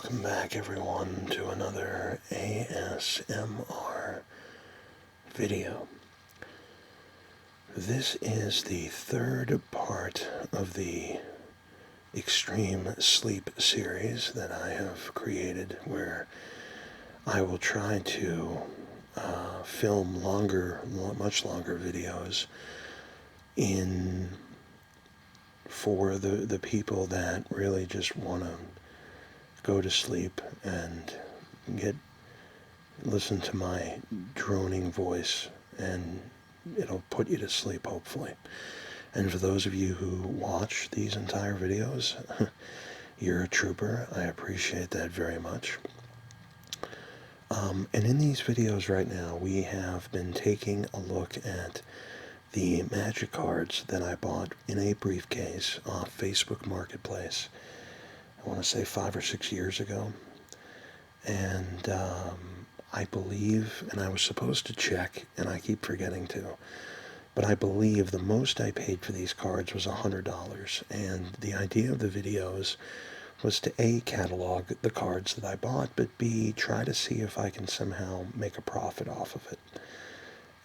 Welcome back, everyone, to another ASMR video. This is the third part of the Extreme Sleep series that I have created, where I will try to film much longer videos for the people that really just want to go to sleep and listen to my droning voice, and it'll put you to sleep, hopefully. And for those of you who watch these entire videos, you're a trooper. I appreciate that very much. And in these videos right now, we have been taking a look at the magic cards that I bought in a briefcase off Facebook Marketplace. I want to say 5 or 6 years ago. And I believe, and I was supposed to check, and I keep forgetting to, but I believe the most I paid for these cards was $100. And the idea of the videos was to A, catalog the cards that I bought, but B, try to see if I can somehow make a profit off of it.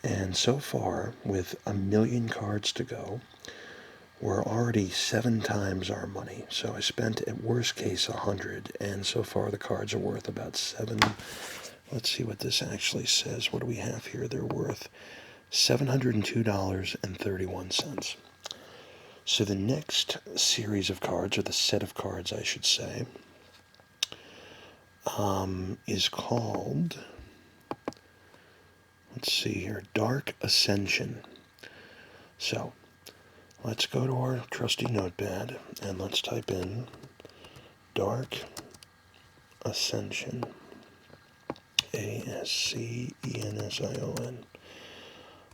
And so far, with 1 million cards to go, we're already 7 times our money. So I spent, at worst case, 100, and so far the cards are worth about 7. Let's see what this actually says. What do we have here? They're worth $702.31. So the next series of cards, or the set of cards, I should say, is called, let's see here, Dark Ascension. So let's go to our trusty notepad and let's type in Dark Ascension. Ascension.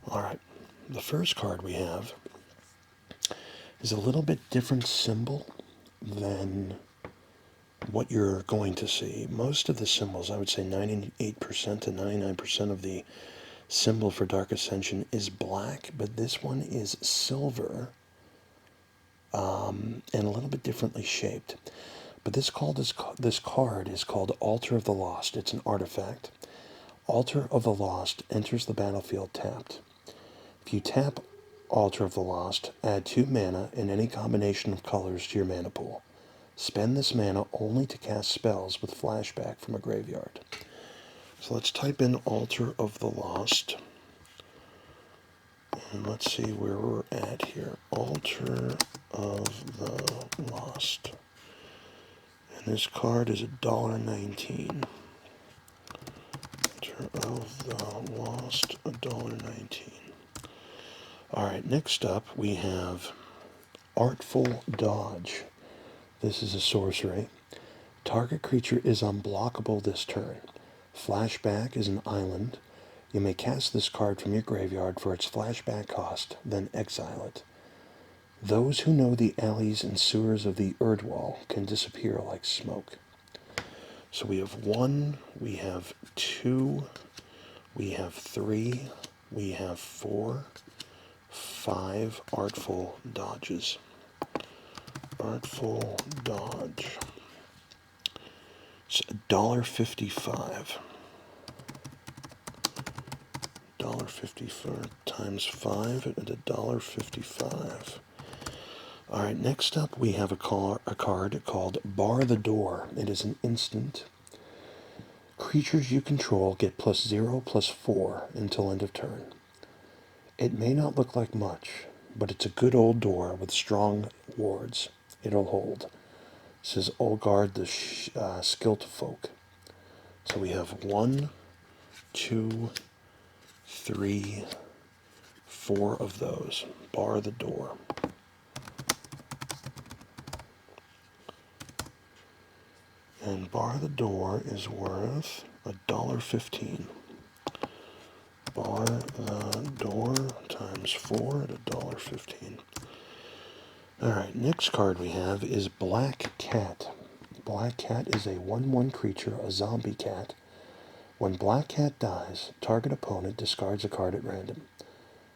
Alright, the first card we have is a little bit different symbol than what you're going to see. Most of the symbols, I would say 98% to 99% of the symbol for Dark Ascension is black, but this one is silver and a little bit differently shaped. But this card is called Altar of the Lost. It's an artifact. Altar of the Lost enters the battlefield tapped. If you tap Altar of the Lost, add 2 mana in any combination of colors to your mana pool. Spend this mana only to cast spells with flashback from a graveyard. So let's type in Altar of the Lost. And let's see where we're at here. Altar of the Lost. And this card is $1.19. Altar of the Lost, $1.19. Alright, next up we have Artful Dodge. This is a sorcery. Target creature is unblockable this turn. Flashback is an island. You may cast this card from your graveyard for its flashback cost, then exile it. Those who know the alleys and sewers of the Erdwall can disappear like smoke. So we have 1, we have 2, we have 3, we have 4, 5 Artful Dodges. Artful Dodge. It's $1.55. $1.54 times 5 at $1.55. Alright, next up we have a card called Bar the Door. It is an instant. Creatures you control get +0/+4 until end of turn. It may not look like much, but it's a good old door with strong wards. It'll hold. It says Olgard the Skilled Folk. So we have 1, 2, 3, 4 of those. Bar the Door. And Bar the Door is worth $1.15. Bar the Door times 4 at $1.15. Alright, next card we have is Black Cat. Black Cat is a 1/1 creature, a zombie cat. When Black Cat dies, target opponent discards a card at random.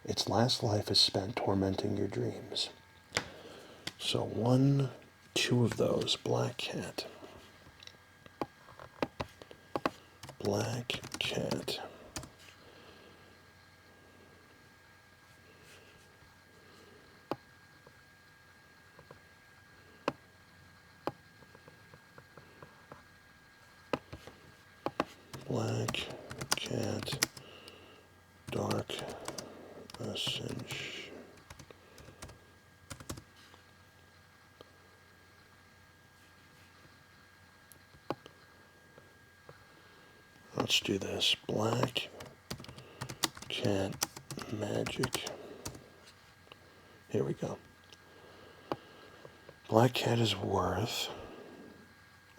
Its last life is spent tormenting your dreams. So 1, 2 of those. Black Cat. Black cat. Black cat. Dark Ascension. Let's do this. Black cat magic. Here we go. Black cat is worth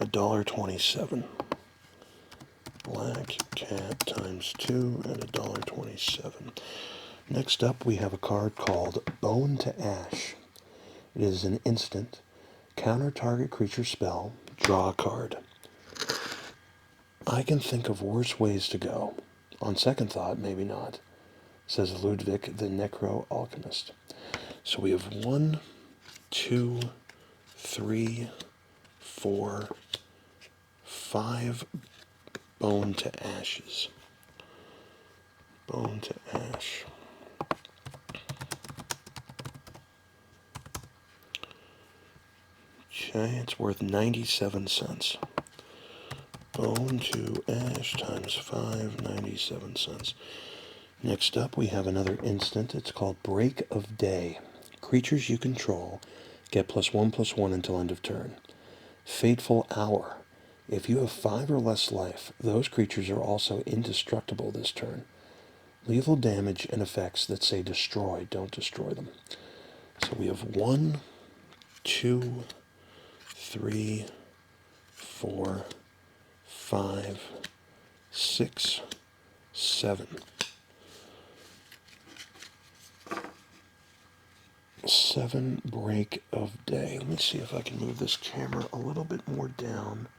$1.27. Black cat times 2 at $1.27. Next up, we have a card called Bone to Ash. It is an instant. Counter target creature spell. Draw a card. I can think of worse ways to go. On second thought, maybe not, says Ludwig the Necro Alchemist. So we have 1, 2, 3, 4, 5 Bone to Ashes. Bone to Ash. Okay, it's worth 97 cents. Bone to Ash times 5, 97 cents. Next up, we have another instant. It's called Break of Day. Creatures you control get +1/+1 until end of turn. Fateful Hour. If you have 5 or less life, those creatures are also indestructible this turn. Lethal damage and effects that say destroy, don't destroy them. So we have 1, 2, 3, 4, 5, 6, 7. 7 Break of Day. Let me see if I can move this camera a little bit more down.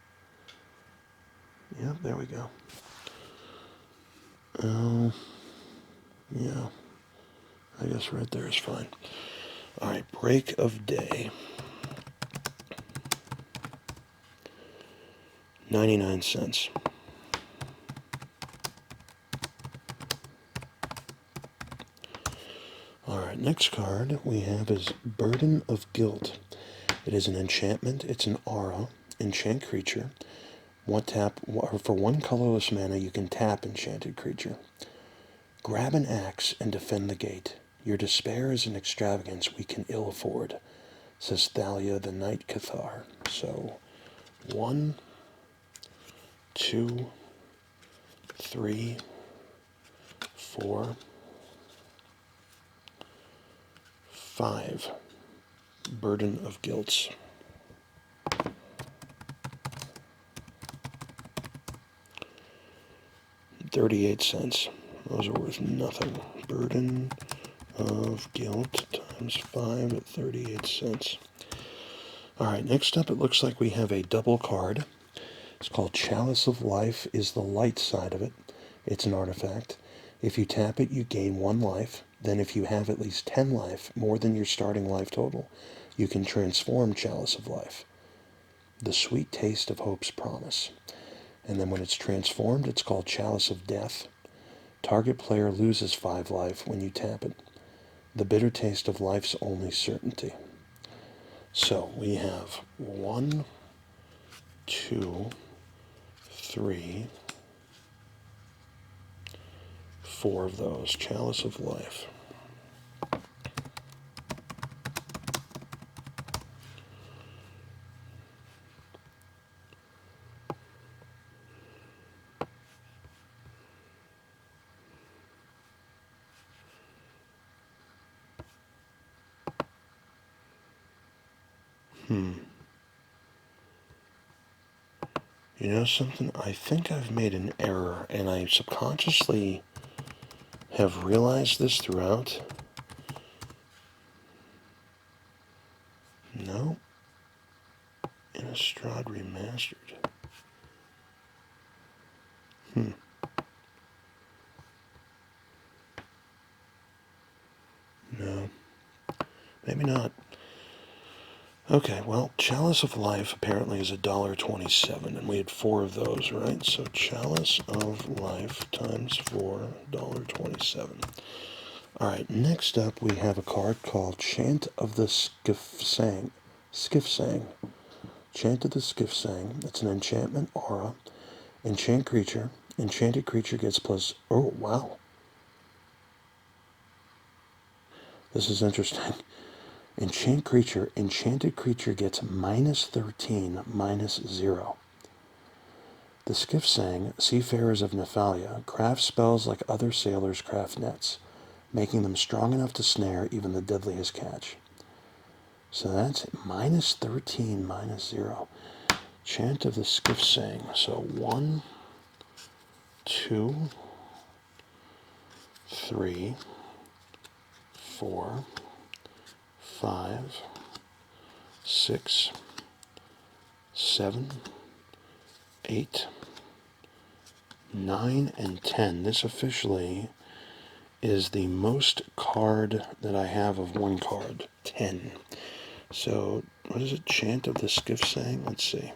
Yeah, there we go. Oh, yeah. I guess right there is fine. All right, Break of Day. 99 cents. Alright, next card we have is Burden of Guilt. It is an enchantment. It's an aura. Enchant creature. For 1 colorless mana, you can tap enchanted creature. Grab an axe and defend the gate. Your despair is an extravagance we can ill afford, says Thalia the Night Cathar. So, 1, 2, 3, 4, 5 Burden of Guilt. $0.38. Those are worth nothing. Burden of Guilt times 5 at 38 cents. Alright, next up it looks like we have a double card. It's called Chalice of Life is the light side of it. It's an artifact. If you tap it, you gain 1 life. Then if you have at least 10 life, more than your starting life total, you can transform Chalice of Life. The sweet taste of hope's promise. And then when it's transformed, it's called Chalice of Death. Target player loses 5 life when you tap it. The bitter taste of life's only certainty. So we have 1, 2, 3, 4 of those. Chalice of Life. You know something? I think I've made an error, and I subconsciously have realized this throughout. No. Innistrad Remastered. No. Maybe not. Okay, well, Chalice of Life apparently is $1.27, and we had 4 of those, right? So Chalice of Life times 4, $1.27. All right, next up we have a card called Chant of the Skiffsang. Skiffsang. Chant of the Skiffsang. It's an enchantment aura. Enchant creature. Enchanted creature gets plus... Oh, wow. This is interesting. Enchanted creature gets minus 13, minus 0. The Skiffsang, seafarers of Nephalia, craft spells like other sailors craft nets, making them strong enough to snare even the deadliest catch. So that's minus 13, minus 0. Chant of the Skiffsang. So 1, 2, 3, 4, 5, 6, 7, 8, 9, and 10. This officially is the most card that I have of one card. 10. So, what is it? Chant of the Skiffsang? Let's see.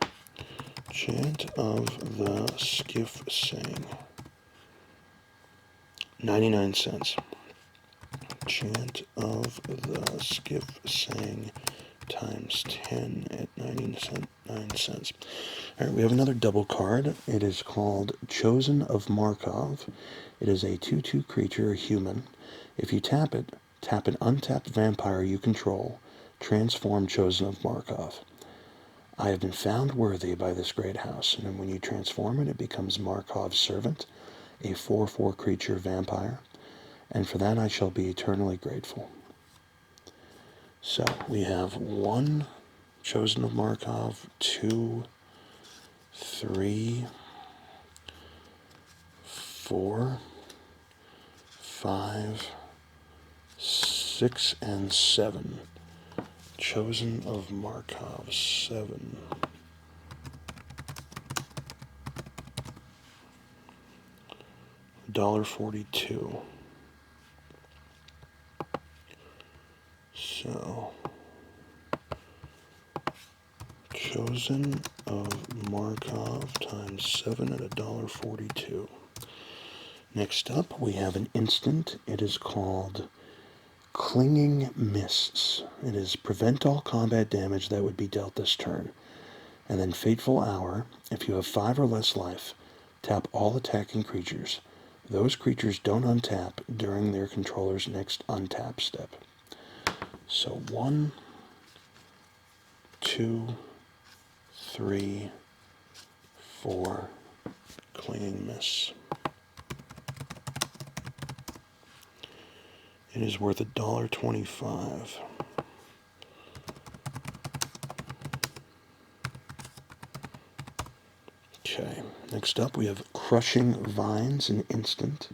Chant of the Skiffsang. 99 cents. Chant of the Skiffsang times 10 at 99 cents. All right, we have another double card. It is called Chosen of Markov. It is a 2/2 creature, a human. If you tap it, tap an untapped vampire you control. Transform Chosen of Markov. I have been found worthy by this great house, and when you transform it, it becomes Markov's servant, a 4/4 creature vampire, and for that I shall be eternally grateful. So we have 1 Chosen of Markov, 2, 3, 4, 5, 6, and 7. Chosen of Markov, 7. $1.42. So, Chosen of Markov times 7 at $1.42. Next up, we have an instant. It is called Clinging Mists. It is prevent all combat damage that would be dealt this turn. And then Fateful Hour. If you have 5 or less life, tap all attacking creatures. Those creatures don't untap during their controller's next untap step. So 1, 2, 3, 4, Clinging Mists. It is worth $1.25. Okay, next up we have Crushing Vines, an instant.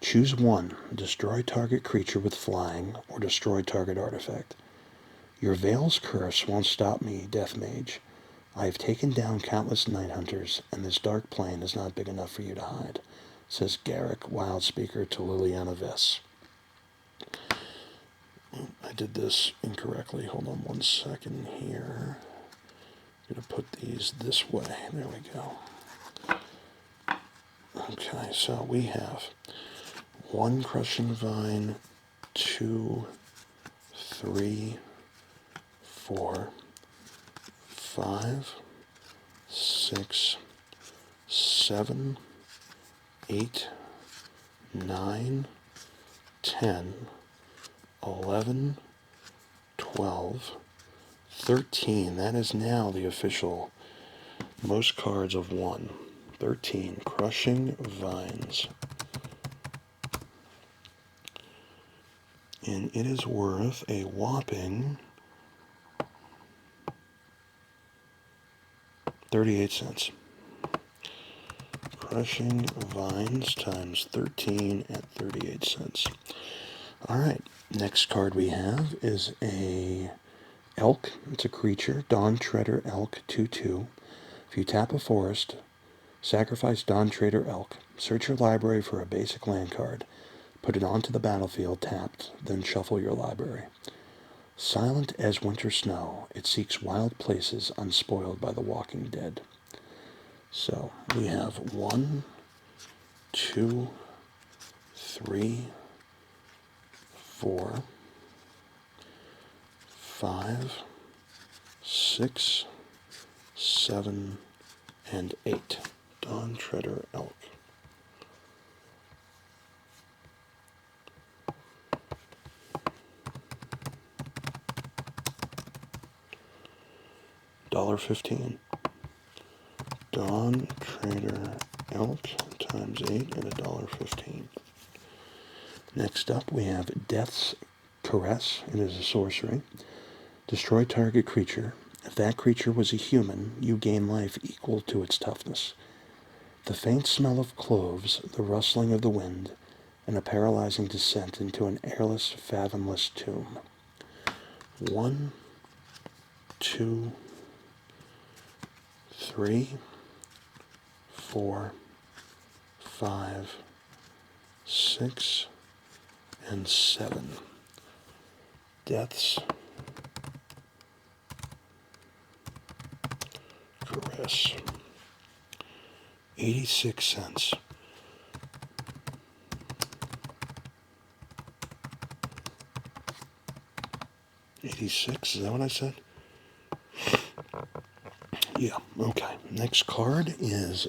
Choose 1, destroy target creature with flying, or destroy target artifact. Your Veil's curse won't stop me, Death Mage. I have taken down countless night hunters, and this dark plane is not big enough for you to hide, says Garrick, Wildspeaker, to Liliana Vess. I did this incorrectly. Hold on 1 second here. I'm going to put these this way. There we go. Okay, so we have 1 Crushing Vine, 2, 3, 4, 5, 6, 7, 8, 9, 10, 11, 12, 13. That is now the official most cards of 1. 13. Crushing Vines. And it is worth a whopping 38 cents. Crushing Vines times 13 at 38 cents. All right, next card we have is a Elk. It's a creature, Dawn Treader Elk, 2/2. If you tap a forest, sacrifice Dawn Treader Elk. Search your library for a basic land card. Put it onto the battlefield tapped, then shuffle your library. Silent as winter snow, it seeks wild places unspoiled by the walking dead. So we have 1, 2, 3, 4, 5, 6, 7, and 8. Dawn Treader Elk. $1.15. Dawn Treader Elk times 8 at $1.15. Next up we have Death's Caress. It is a sorcery. Destroy target creature. If that creature was a human, you gain life equal to its toughness. The faint smell of cloves, the rustling of the wind, and a paralyzing descent into an airless, fathomless tomb. 1, 2, 3, 4, 5, 6, and 7. Death's Caress. 86 cents. $86, is that what I said? Yeah, okay. Next card is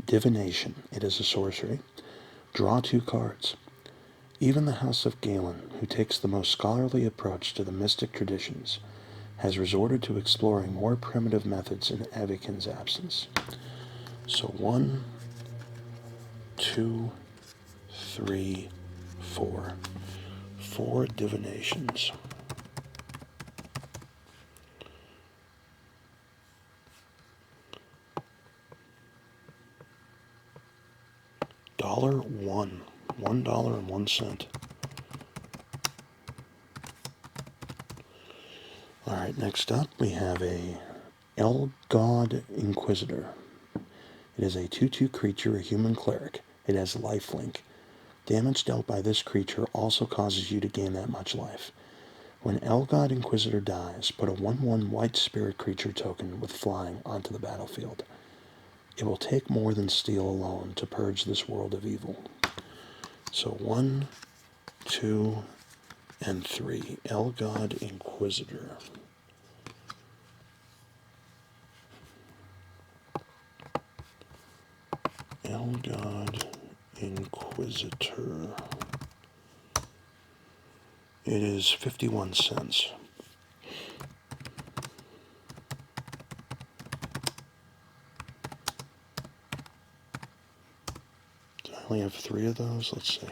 Divination. It is a sorcery. Draw 2 cards. Even the House of Galen, who takes the most scholarly approach to the mystic traditions, has resorted to exploring more primitive methods in Avikin's absence. So 1, 2, 3, 4. 4 divinations. $1.01. Alright, next up we have a Elgod Inquisitor. It is a 2/2 creature, a human cleric. It has lifelink. Damage dealt by this creature also causes you to gain that much life. When Elgod Inquisitor dies, put a 1/1 white spirit creature token with flying onto the battlefield. It will take more than steel alone to purge this world of evil. So 1, 2, and 3. Elgod Inquisitor. Elgod Inquisitor. It is 51 cents. I only have 3 of those. Let's see.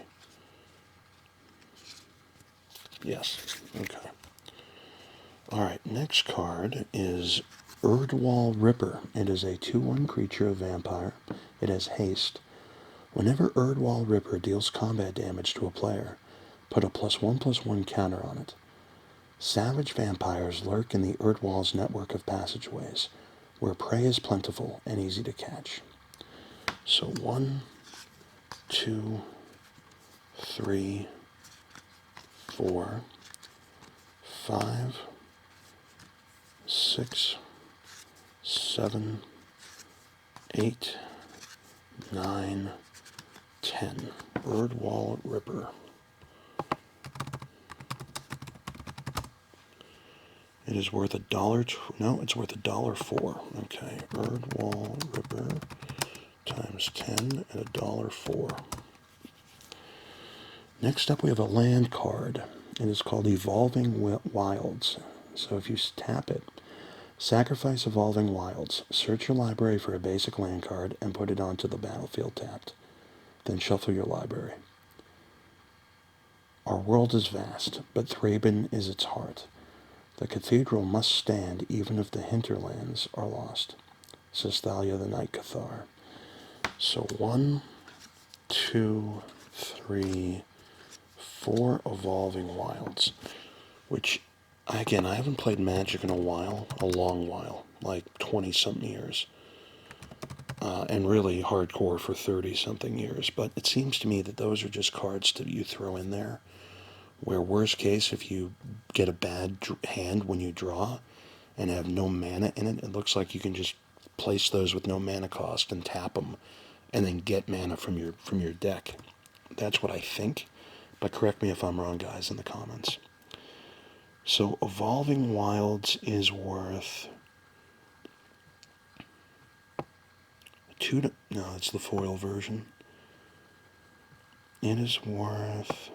Yes. Okay. Alright, next card is Erdwall Ripper. It is a 2/1 creature, a vampire. It has haste. Whenever Erdwall Ripper deals combat damage to a player, put a +1/+1 counter on it. Savage vampires lurk in the Erdwall's network of passageways, where prey is plentiful and easy to catch. So 1, 2, 3, 4, 5, 6, 7, 8, 9, 10. Erdwall Ripper. It is worth $1. No, it's worth $1.04. Okay, Erdwall Ripper times 10 at $1.04. Next up, we have a land card. It is called Evolving Wilds. So if you tap it, sacrifice Evolving Wilds, search your library for a basic land card, and put it onto the battlefield tapped. Then shuffle your library. Our world is vast, but Thraben is its heart. The cathedral must stand even if the hinterlands are lost, says Thalia the Night Cathar. So 1, 2, 3, 4 Evolving Wilds, which, again, I haven't played Magic in a while, a long while, like 20-something years, and really hardcore for 30-something years, but it seems to me that those are just cards that you throw in there Where worst case, if you get a bad hand when you draw and have no mana in it, it looks like you can just place those with no mana cost and tap them, and then get mana from your deck. That's what I think, but correct me if I'm wrong, guys, in the comments. So Evolving Wilds is worth no, it's the foil version. It is worth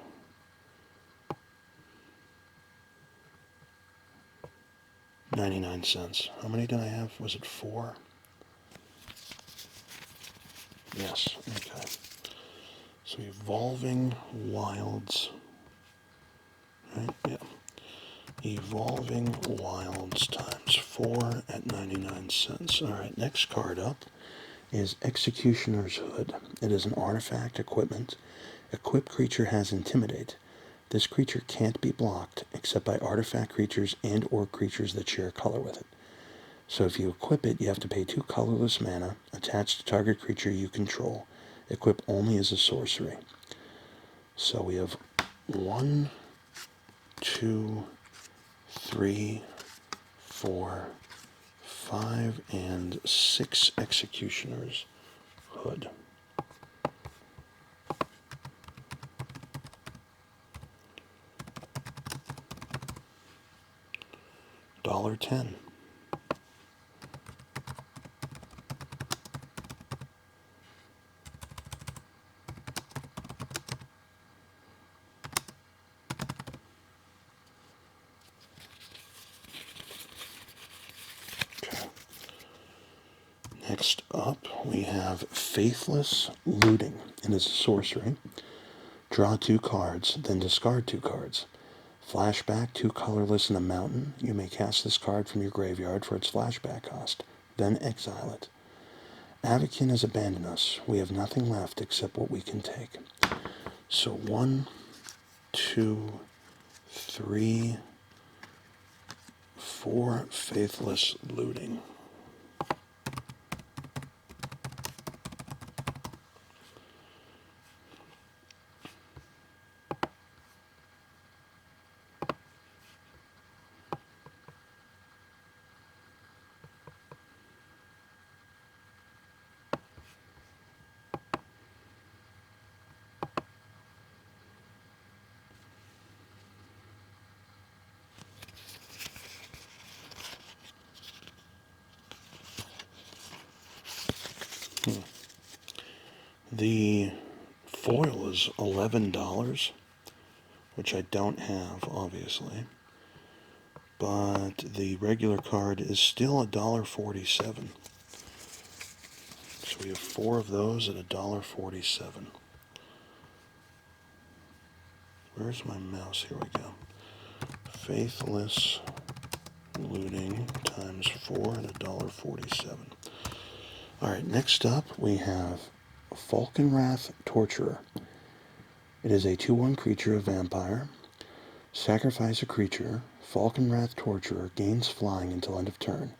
99 cents. How many did I have? Was it 4? Yes, okay. So Evolving Wilds, right? Yeah. Evolving Wilds times 4 at 99 cents. All right, next card up is Executioner's Hood. It is an artifact equipment. Equipped creature has Intimidate. This creature can't be blocked except by artifact creatures and or creatures that share color with it. So if you equip it, you have to pay 2 colorless mana, attached to target creature you control, equip only as a sorcery. So we have 1, 2, 3, 4, 5, and 6 Executioner's Hood. $1.10. Next up, we have Faithless Looting. It is a sorcery. Draw 2 cards, then discard 2 cards. Flashback 2 colorless in a mountain. You may cast this card from your graveyard for its flashback cost, then exile it. Avakin has abandoned us. We have nothing left except what we can take. So 1, 2, 3, 4 Faithless Looting. The foil is $11, which I don't have, obviously. But the regular card is still $1.47. So we have 4 of those at $1.47. Where's my mouse? Here we go. Faithless Looting times 4 at $1.47. Alright, next up we have Falkenrath Torturer. It is a 2/1 creature, a vampire. Sacrifice a creature. Falkenrath Torturer gains flying until end of turn.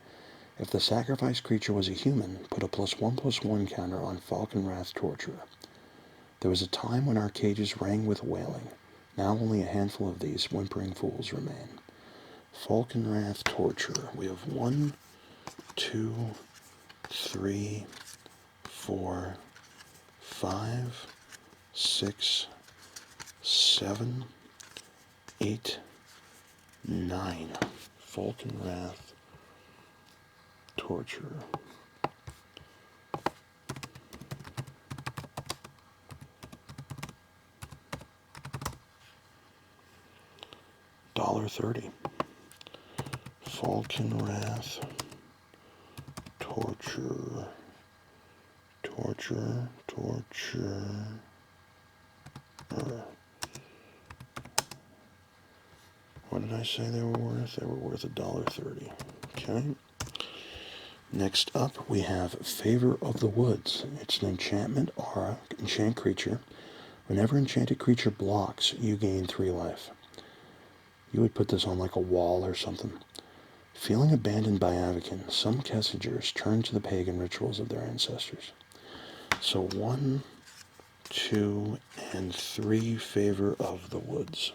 If the sacrificed creature was a human, put a +1/+1 counter on Falkenrath Torturer. There was a time when our cages rang with wailing. Now only a handful of these whimpering fools remain. Falkenrath Torturer. We have 1, 2, 3, 4, 5, 6, 7, 8, 9. Falkenrath Torturer. $1.30. Falkenrath Torturer. What did I say they were worth? They were worth $1.30. Okay. Next up, we have Favor of the Woods. It's an enchantment aura, enchant creature. Whenever enchanted creature blocks, you gain 3 life. You would put this on like a wall or something. Feeling abandoned by Avakin, some Kessingers turn to the pagan rituals of their ancestors. So 1, 2, and 3 Favor of the Woods.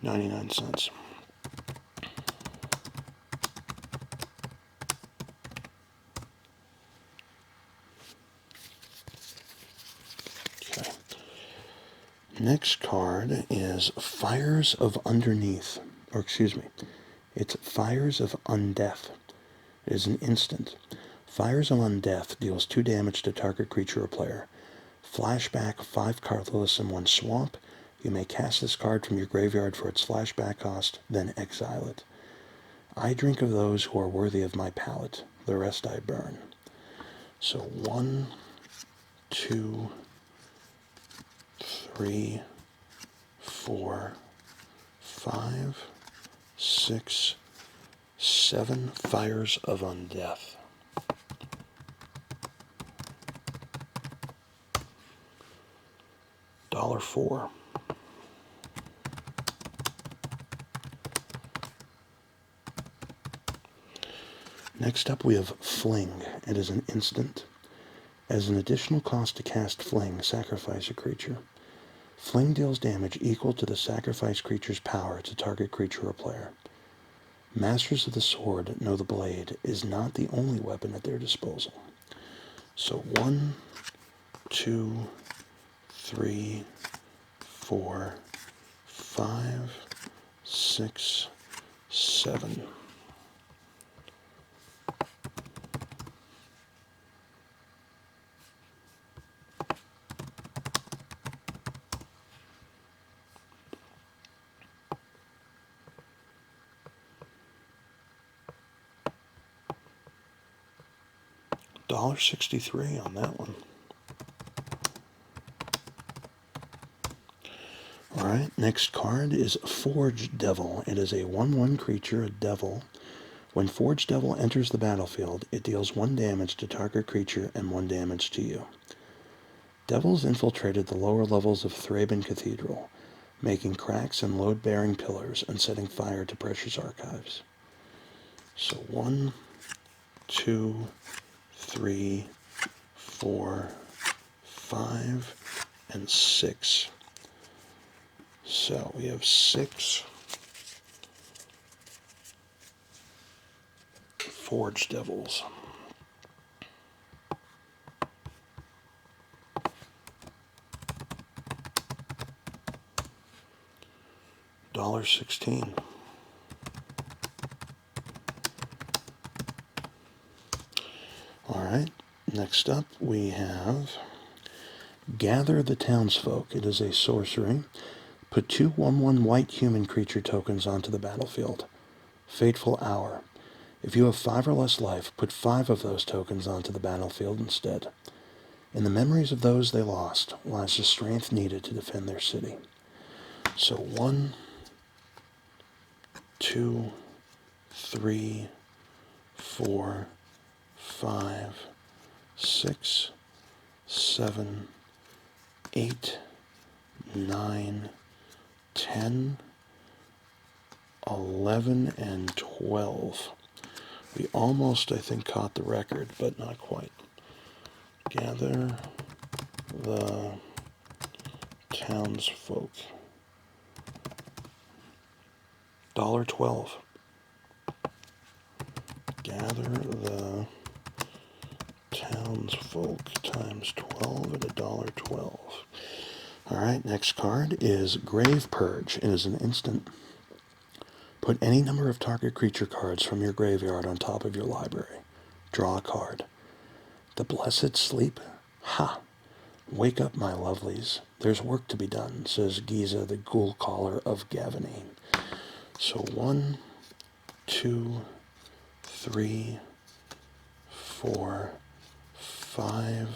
99 cents. Okay. Next card is Fires of Underneath. Or excuse me, it's Fires of Undeath. It is an instant. Fires of Undeath deals 2 damage to target creature or player. Flashback 5 colorless and 1 swamp. You may cast this card from your graveyard for its flashback cost, then exile it. I drink of those who are worthy of my palate. The rest I burn. So 1, 2, 3, 4, 5, 6, 7 Fires of Undeath. $4. Next up we have Fling. It is an instant. As an additional cost to cast Fling, sacrifice a creature. Fling deals damage equal to the sacrificed creature's power to target creature or player. Masters of the Sword know the blade is not the only weapon at their disposal. So 1, 2, 3, 4, 5, 6, 7. $1.63 on that one. Alright, next card is Forge Devil. It is a 1/1 creature, a devil. When Forge Devil enters the battlefield, it deals 1 damage to target creature and 1 damage to you. Devils infiltrated the lower levels of Thraben Cathedral, making cracks and load-bearing pillars and setting fire to precious archives. So 1, 2, 3, 4, 5, and 6. So we have 6 Forge Devils. $1.16. Alright, next up we have Gather the Townsfolk. It is a sorcery. Put 2 1/1 white human creature tokens onto the battlefield. Fateful Hour. If you have 5 or less life, put 5 of those tokens onto the battlefield instead. In the memories of those they lost lies the strength needed to defend their city. So 1, 2, 3, 4, 5, 6, 7, 8, 9, 10, 11, and 12. We almost, I think, caught the record, but not quite. Gather the Townsfolk. $1.12. Gather the Townsfolk times 12 at $1.12. Alright, next card is Grave Purge. It is an instant. Put any number of target creature cards from your graveyard on top of your library. Draw a card. The Blessed Sleep? Ha! Wake up, my lovelies. There's work to be done, says Giza, the ghoul caller of Gavanin. So 1, 2, 3, 4, 5,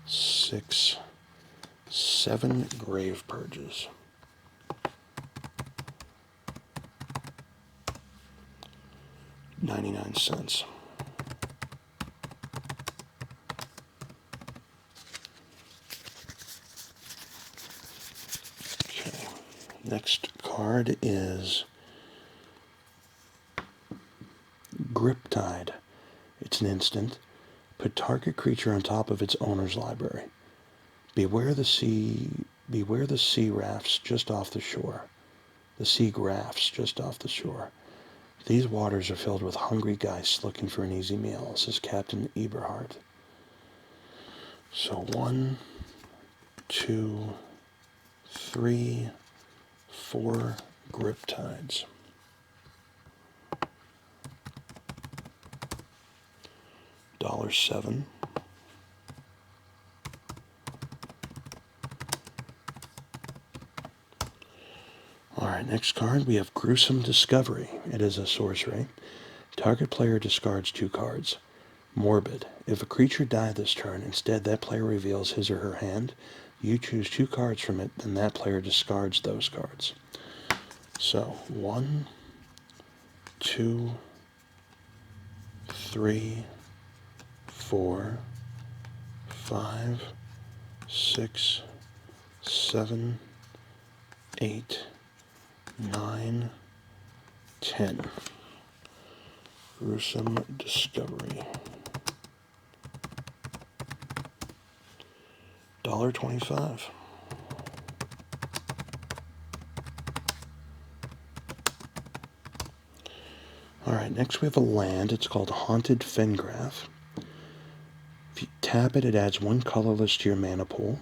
6, 7 Grave Purges. $0.99. Okay. Next card is Griptide. It's an instant. Put target creature on top of its owner's library. Beware the sea rafts just off the shore. The sea grafts just off the shore. These waters are filled with hungry geists looking for an easy meal, says Captain Eberhard. So 1, 2, 3, 4 grip tides. $7. Alright, next card we have Gruesome Discovery. It is a sorcery. Target player discards 2 cards. Morbid. If a creature died this turn, instead that player reveals his or her hand. You choose 2 cards from it, then that player discards those cards. So 1, 2, 3, 4, 5, 6, 7, 8, 9, 10. Gruesome Discovery. $1.25. Alright, next we have a land. It's called Haunted Fengraf. If you tap it, it adds 1 colorless to your mana pool.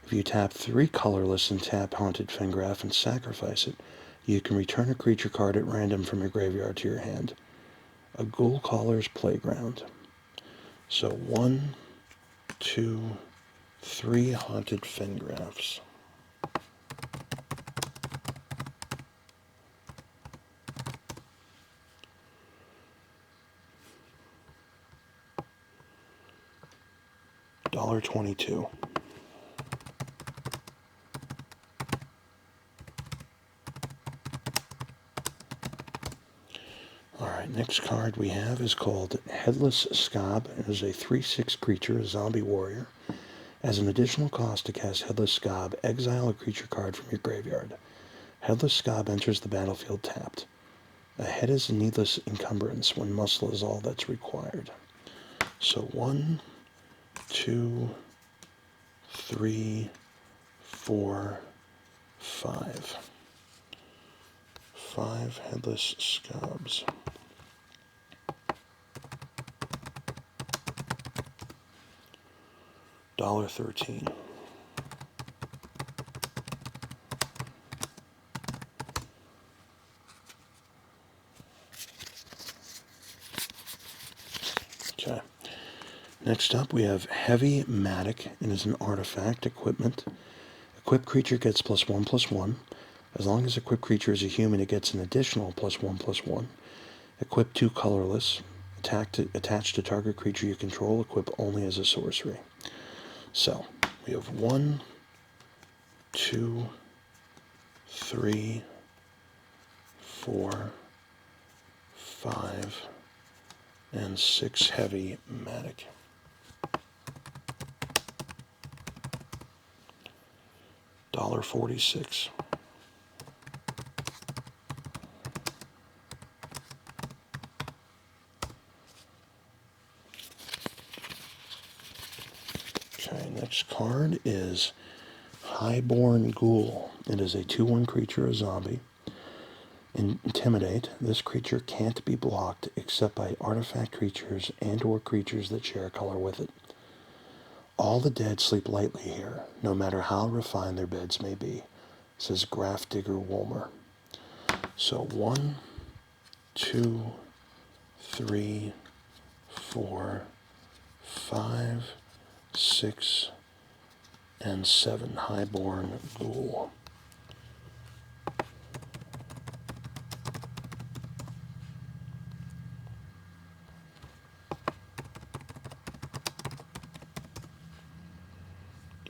If you tap 3 colorless and tap Haunted Fengraf and sacrifice it, you can return a creature card at random from your graveyard to your hand. A Ghoul Caller's Playground. So 1, 2, 3 Haunted Fengrafs. $1.22. Alright, next card we have is called Headless Scab. It is a 3/6 creature, a zombie warrior. As an additional cost to cast Headless Scab, exile a creature card from your graveyard. Headless Scab enters the battlefield tapped. A head is a needless encumbrance when muscle is all that's required. So 1, 2, 3, 4, 5. 5 Headless Scabs. $1.13. Okay. Next up, we have Heavy Matic. It is an artifact equipment. Equipped creature gets +1/+1. As long as equipped creature is a human, it gets an additional +1/+1. Equip 2 colorless. Attached to target creature you control. Equip only as a sorcery. So, we have 1, 2, 3, 4, 5, and 6 Heavy Matic. $1.46. Okay, next card is Highborn Ghoul. It is a 2/1 creature, a zombie. Intimidate. This creature can't be blocked except by artifact creatures and or creatures that share a color with it. All the dead sleep lightly here, no matter how refined their beds may be, says Grafdigger Wolmer. So 1, 2, 3, 4, 5, 6, and 7 Highborn Ghoul.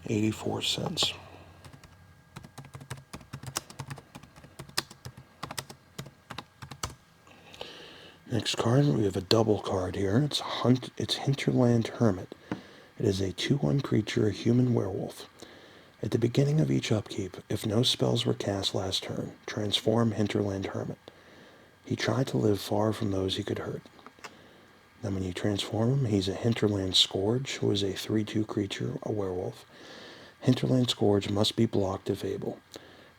$0.84. Next card, we have a double card here. It's Hinterland Hermit. It is a 2/1 creature, a human werewolf. At the beginning of each upkeep, if no spells were cast last turn, transform Hinterland Hermit. He tried to live far from those he could hurt. Then when you transform him, he's a Hinterland Scourge, who is a 3/2 creature, a werewolf. Hinterland Scourge must be blocked if able.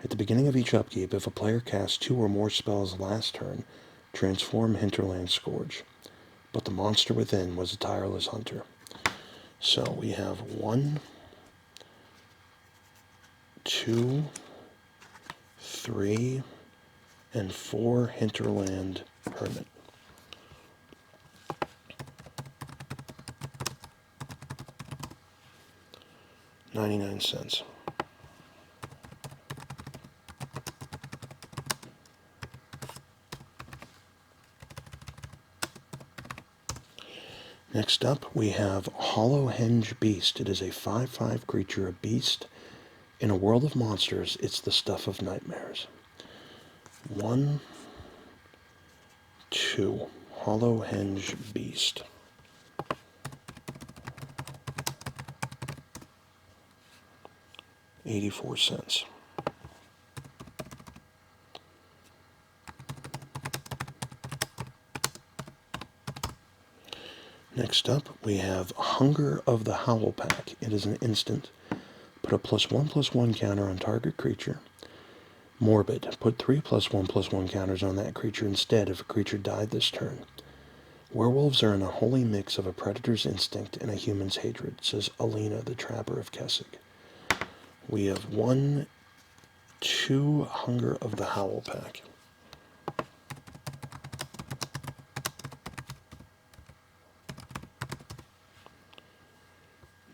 At the beginning of each upkeep, if a player casts 2 or more spells last turn, transform Hinterland Scourge. But the monster within was a tireless hunter. So we have 1, 2, 3, and 4 Hinterland Hermit. $0.99. Next up, we have Hollowhenge Beast. It is a 5/5 creature, a beast. In a world of monsters, it's the stuff of nightmares. 1, 2, Hollowhenge Beast. $0.84. Next up, we have Hunger of the Howl Pack. It is an instant. Put a +1/+1 counter on target creature. Morbid. Put 3 +1/+1 counters on that creature instead if a creature died this turn. Werewolves are in a holy mix of a predator's instinct and a human's hatred, says Alina, the Trapper of Kessig. We have 1, 2 Hunger of the Howl Pack.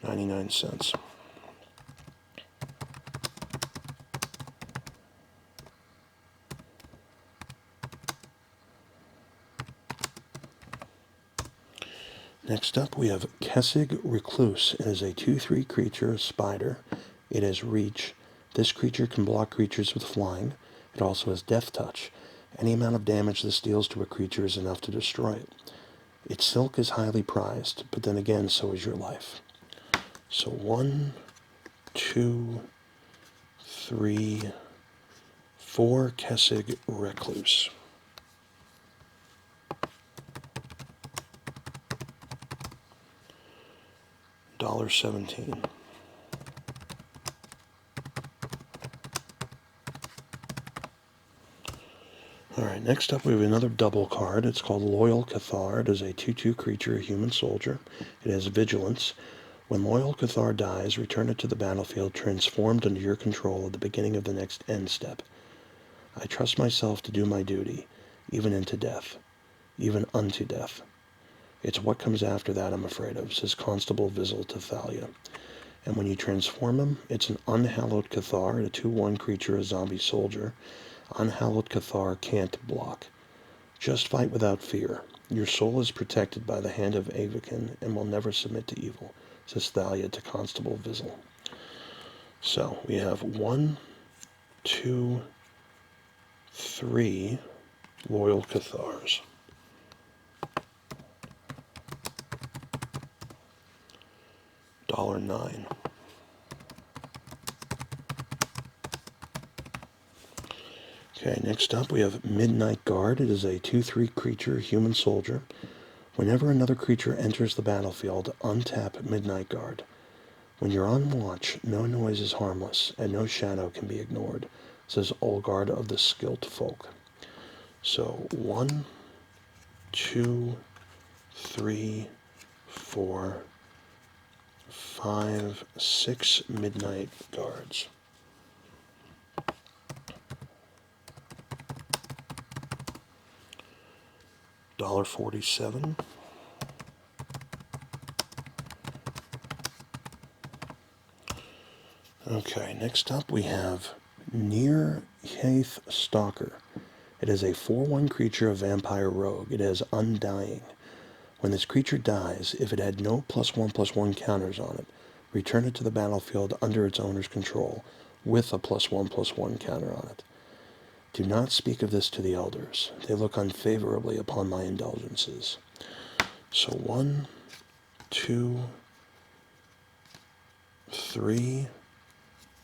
$0.99. Next up, we have Kessig Recluse. It is a 2/3 creature, spider. It has reach. This creature can block creatures with flying. It also has Death Touch. Any amount of damage this deals to a creature is enough to destroy it. Its silk is highly prized, but then again, so is your life. So 1, 2, 3, 4 Kessig Recluse. $1.17. Alright, next up we have another double card. It's called Loyal Cathar. It is a 2/2 creature, a human soldier. It has Vigilance. When Loyal Cathar dies, return it to the battlefield transformed under your control at the beginning of the next end step. I trust myself to do my duty, even unto death. It's what comes after that I'm afraid of, says Constable Vizel to Thalia. And when you transform him, it's an Unhallowed Cathar, a 2/1 creature, a zombie soldier. Unhallowed Cathar can't block. Just fight without fear. Your soul is protected by the hand of Avakin and will never submit to evil, says Thalia to Constable Vizel. So we have 1, 2, 3 Loyal Cathars. $1.09. Okay, next up we have Midnight Guard. It is a 2/3 creature, human soldier. Whenever another creature enters the battlefield, untap Midnight Guard. When you're on watch, no noise is harmless, and no shadow can be ignored, says Olgard of the Skilt Folk. So 1, 2, 3, 4, 5, 6 Midnight Guards. $1.47. Okay, next up we have Nearhaith Stalker. It is a 4/1 creature, a vampire rogue. It has Undying. When this creature dies, if it had no +1/+1 counters on it, return it to the battlefield under its owner's control with a +1/+1 counter on it. Do not speak of this to the elders. They look unfavorably upon my indulgences. So 1, 2, 3,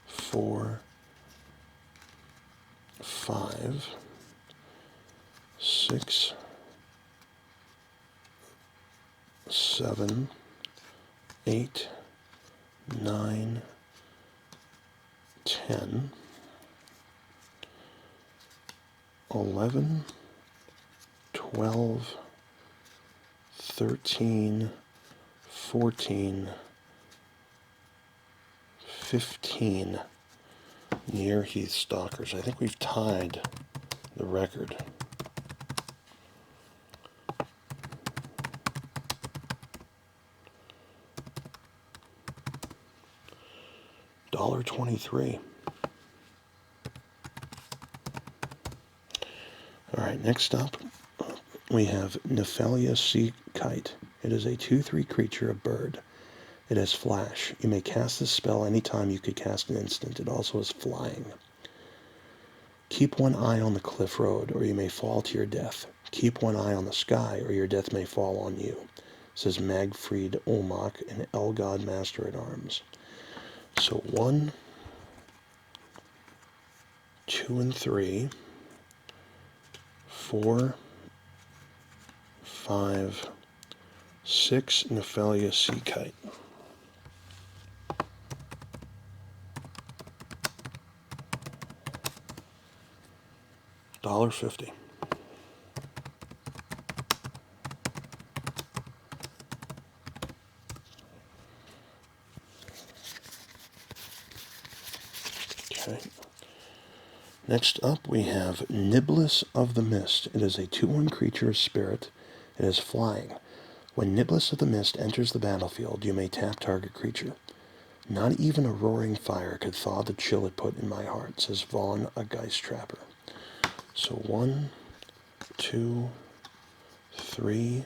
4, 5, 6, 7, 8, 9, 10, 11, 12, 13, 14, 15 near Heath Stalkers. I think we've tied the record. $1.23. All right, next up we have Nephalia Sea Kite. It is a 2/3 creature, a bird. It has flash. You may cast this spell anytime you could cast an instant. It also has flying. Keep one eye on the cliff road, or you may fall to your death. Keep one eye on the sky, or your death may fall on you, says Magfried Olmach, an Elgod Master at Arms. So 1, 2, and 3, 4, 5, 6 Nephalia Sea Kite. $1.50. Okay. Next up we have Niblis of the Mist. It is a 2/1 creature of spirit. It is flying. When Niblis of the Mist enters the battlefield, you may tap target creature. Not even a roaring fire could thaw the chill it put in my heart, says Vaughn, a Geist Trapper. So 1, 2, 3,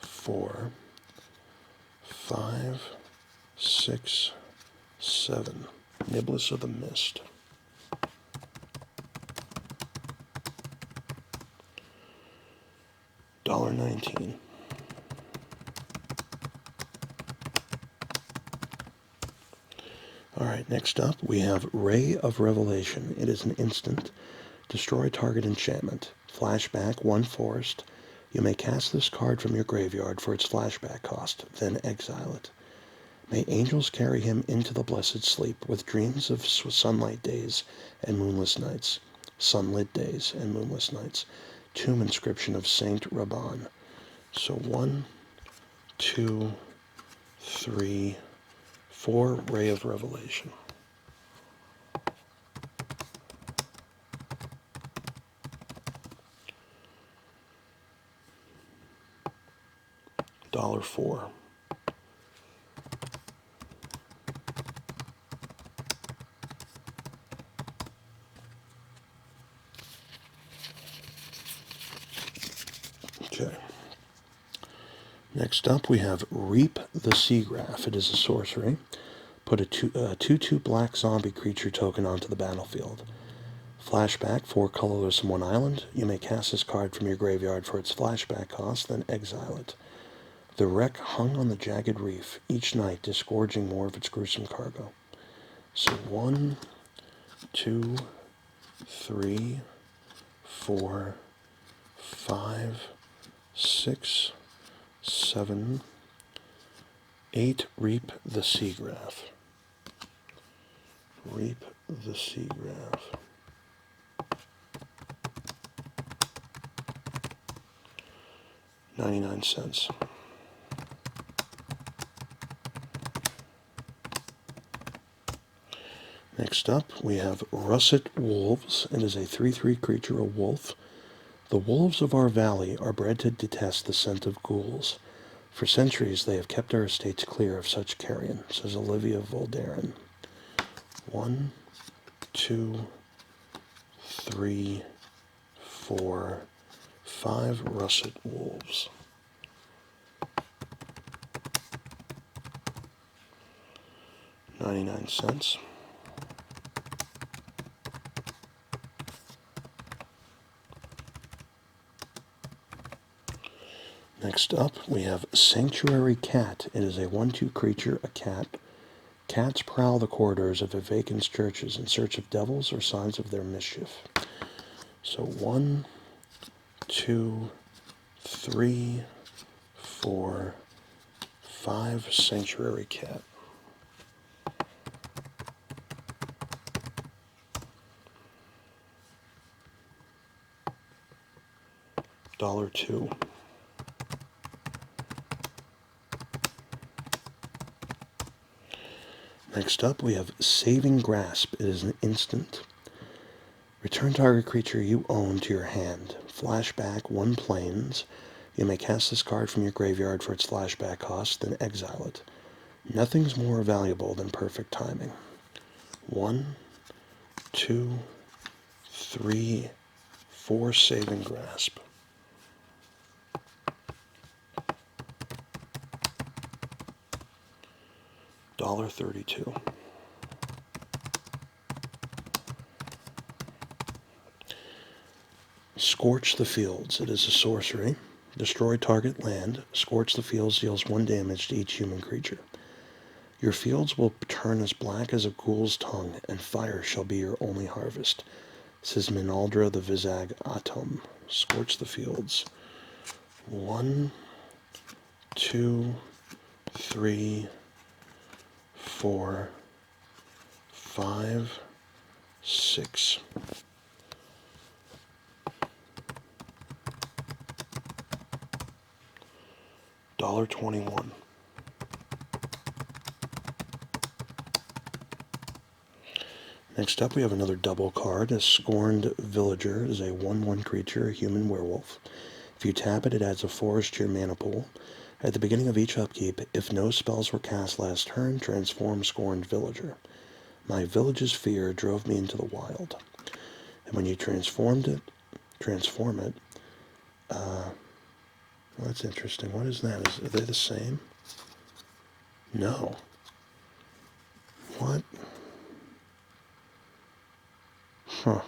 4, 5, 6, 7. Niblis of the Mist. $1.19. Alright, next up we have Ray of Revelation. It is an instant. Destroy target enchantment. Flashback 1 forest. You may cast this card from your graveyard for its flashback cost, then exile it. May angels carry him into the blessed sleep with dreams of sunlight days and moonless nights. Sunlit days and moonless nights. Tomb inscription of Saint Raban. So 1, 2, 3, 4 Ray of Revelation. $1.04. Okay. Next up we have Reap the Seagraph. It is a sorcery. Put a 2/2 black zombie creature token onto the battlefield. Flashback 4 colorless and 1 island. You may cast this card from your graveyard for its flashback cost, then exile it. The wreck hung on the jagged reef, each night disgorging more of its gruesome cargo. So 1, 2, 3, 4, 5, 6, 7, 8 Reap the Seagraph. Reap the Seagraph. $0.99. Next up, we have Russet Wolves. It is a 3/3 creature, a wolf. The wolves of our valley are bred to detest the scent of ghouls. For centuries they have kept our estates clear of such carrion, says Olivia Voldaren. 1, 2, 3, 4, 5 Russet Wolves. $0.99. Next up, we have Sanctuary Cat. It is a 1/2 creature, a cat. Cats prowl the corridors of vacant churches in search of devils or signs of their mischief. So 1, 2, 3, 4, 5 Sanctuary Cat. $2. Next up, we have Saving Grasp. It is an instant. Return target creature you own to your hand. Flashback 1 planes. You may cast this card from your graveyard for its flashback cost, then exile it. Nothing's more valuable than perfect timing. 1, 2, 3, 4 Saving Grasp. $1.32. Scorch the Fields. It is a sorcery. Destroy target land. Scorch the Fields deals 1 damage to each human creature. Your fields will turn as black as a ghoul's tongue, and fire shall be your only harvest. Says Minaldra the Vizag Atom. Scorch the Fields. 1, 2, 3, 4, 5, 6. $1.21. Next up, we have another double card. A Scorned Villager is a 1/1 creature, a human werewolf. If you tap it, it adds a forest to your mana pool. At the beginning of each upkeep, if no spells were cast last turn, transform Scorned Villager. My village's fear drove me into the wild. And when you transform it, well, that's interesting. What is that? Are they the same? No. What? Huh.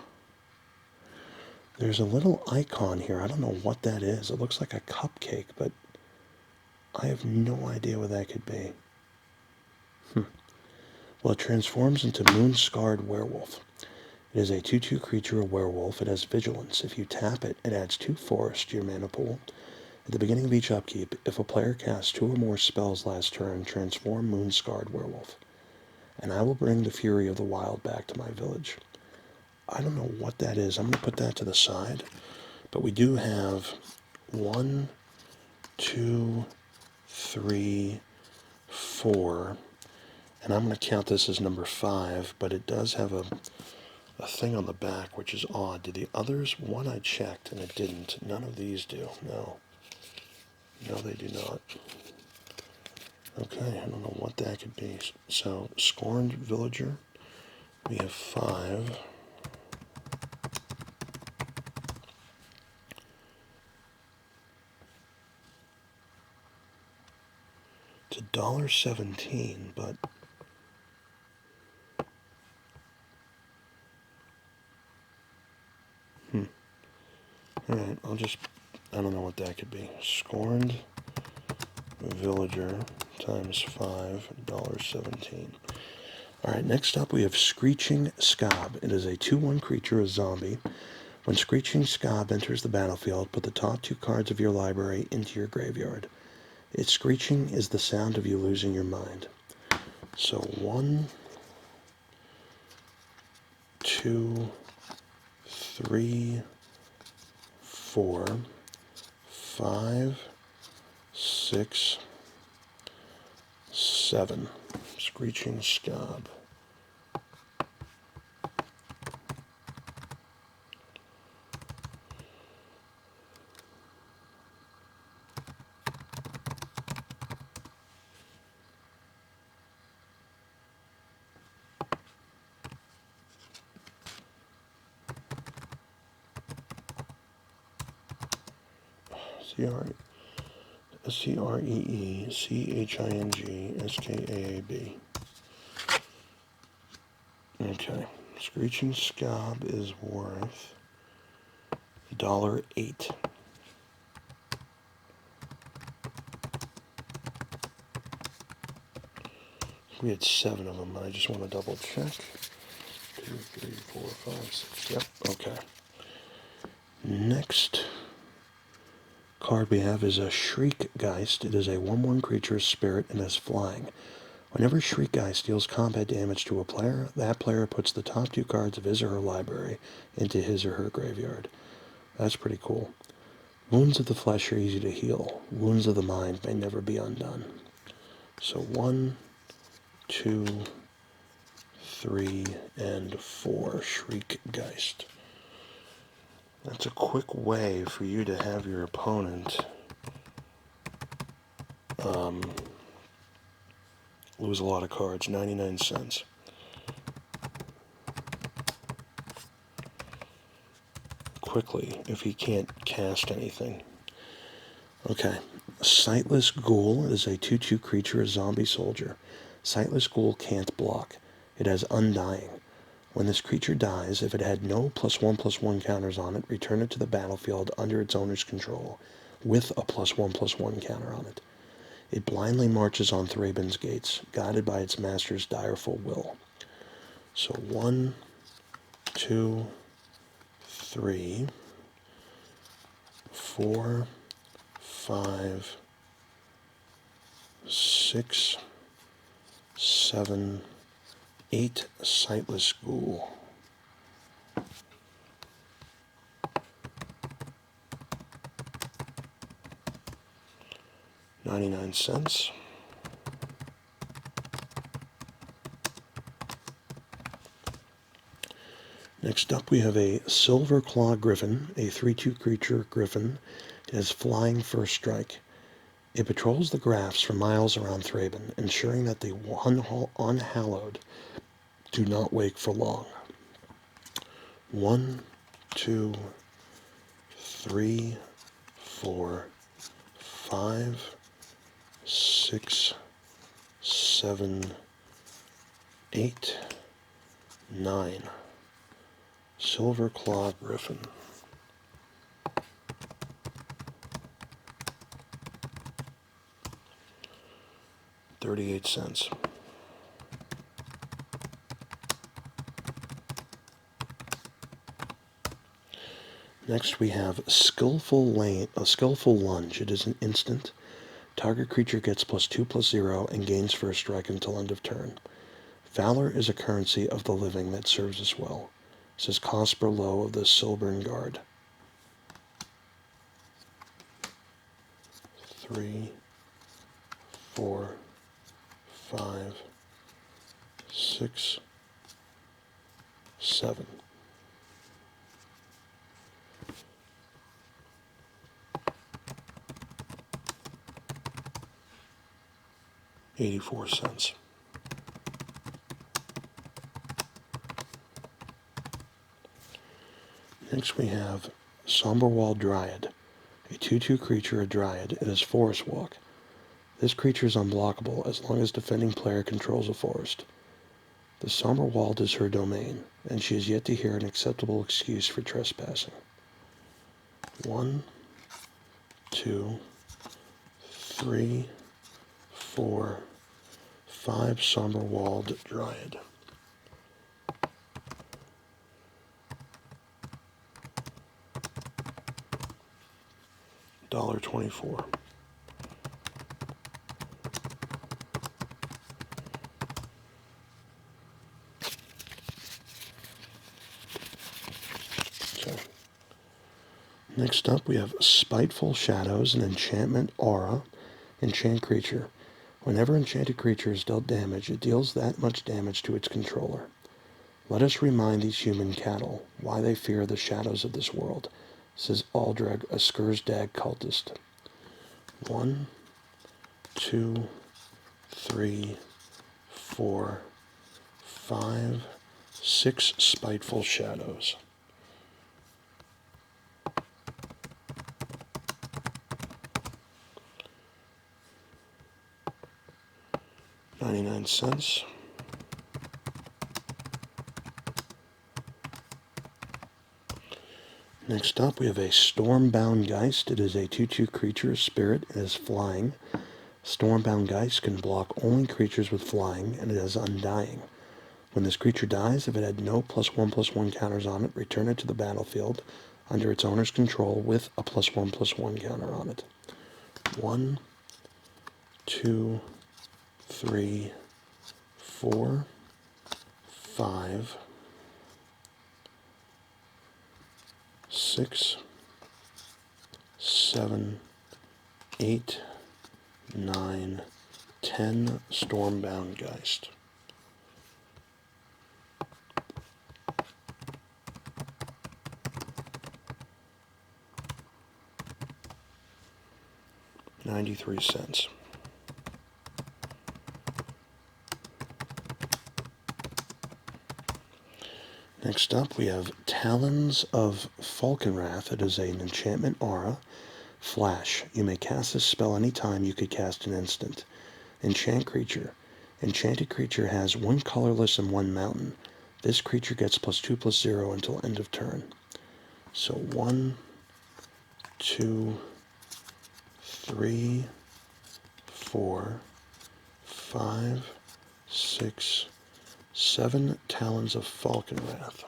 There's a little icon here. I don't know what that is. It looks like a cupcake, but I have no idea what that could be. Well, it transforms into Moon-Scarred Werewolf. It is a 2/2 creature, a werewolf. It has vigilance. If you tap it, it adds 2 forests to your mana pool. At the beginning of each upkeep, if a player casts 2 or more spells last turn, transform Moon-Scarred Werewolf. And I will bring the Fury of the Wild back to my village. I don't know what that is. I'm going to put that to the side. But we do have 1, 2, 3, 4. And I'm going to count this as number 5, but it does have a thing on the back, which is odd. Do the others? One I checked, and it didn't. None of these do. No. No, they do not. Okay, I don't know what that could be. So, Scorned Villager. We have 5. It's $1.17, but alright, I don't know what that could be. Scorned Villager times 5, $1.17. Alright, next up we have Screeching Scab. It is a 2/1 creature, a zombie. When Screeching Scab enters the battlefield, put the top 2 cards of your library into your graveyard. Its screeching is the sound of you losing your mind. So 1, 2, 3, 4, 5, 6, 7. Screeching Scab. Screeching-Scab. Okay. Screeching Scab is worth $1.08. We had 7 of them, but I just want to double check. 2, 3, 4, 5, 6. Yep, okay. Next card we have is a Shriekgeist. It is a 1/1 creature, spirit, and has flying. Whenever Shriekgeist deals combat damage to a player, that player puts the top 2 cards of his or her library into his or her graveyard. That's pretty cool. Wounds of the flesh are easy to heal. Wounds of the mind may never be undone. So 1, 2, 3, and 4. Shriekgeist. That's a quick way for you to have your opponent lose a lot of cards. 99 cents. Quickly, if he can't cast anything. Okay. Sightless Ghoul is a 2/2 creature, a zombie soldier. Sightless Ghoul can't block. It has Undying. When this creature dies, if it had no +1/+1 counters on it, return it to the battlefield under its owner's control, with a +1/+1 counter on it. It blindly marches on Thraben's gates, guided by its master's direful will. So 1, 2, 3, 4, 5, 6, 7, 8 Sightless Ghoul. $0.99. Next up we have a Silverclaw Griffin, a 3/2 creature griffin. It has flying first strike. It patrols the graphs for miles around Thraben, ensuring that the unhallowed do not wake for long. 1, 2, 3, 4, 5, 6, 7, 8, 9. Silverclaw Griffin. $0.38. Next we have Skillful Lunge. It is an instant. Target creature gets +2/+0 and gains first strike until end of turn. Valor is a currency of the living that serves us well. This is Cosper Low of the Silbern Guard. 3, 4, 5, 6, 7. $0.84. Next we have Somberwall Dryad, a 2/2 creature, a Dryad. It has Forest Walk. This creature is unblockable as long as defending player controls a forest. The Somberwald is her domain, and she has yet to hear an acceptable excuse for trespassing. 1, 2, 3, 4, 5 Somberwald Dryad. $1.24. Okay. Next up we have Spiteful Shadows, an enchantment aura. Enchant creature. Whenever enchanted creature is dealt damage, it deals that much damage to its controller. Let us remind these human cattle why they fear the shadows of this world, says Aldreg, a Skursdag cultist. 1, 2, 3, 4, 5, 6 Spiteful Shadows. $0.99. Next up, we have a Stormbound Geist. It is a 2/2 creature, spirit. It is flying. Stormbound Geist can block only creatures with flying, and it has Undying. When this creature dies, if it had no +1/+1 counters on it, return it to the battlefield under its owner's control with a +1/+1 counter on it. 1, 2, 3, 4, 5, 6, 7, 8, 9, 10 Stormbound Geist. $0.93. Next up, we have Talons of Falkenrath. It is an enchantment aura. Flash. You may cast this spell anytime you could cast an instant. Enchant creature. Enchanted creature has one colorless and one mountain. This creature gets +2/+0 until end of turn. So 1, 2, 3, 4, 5, 6, 7 Talons of Falkenrath.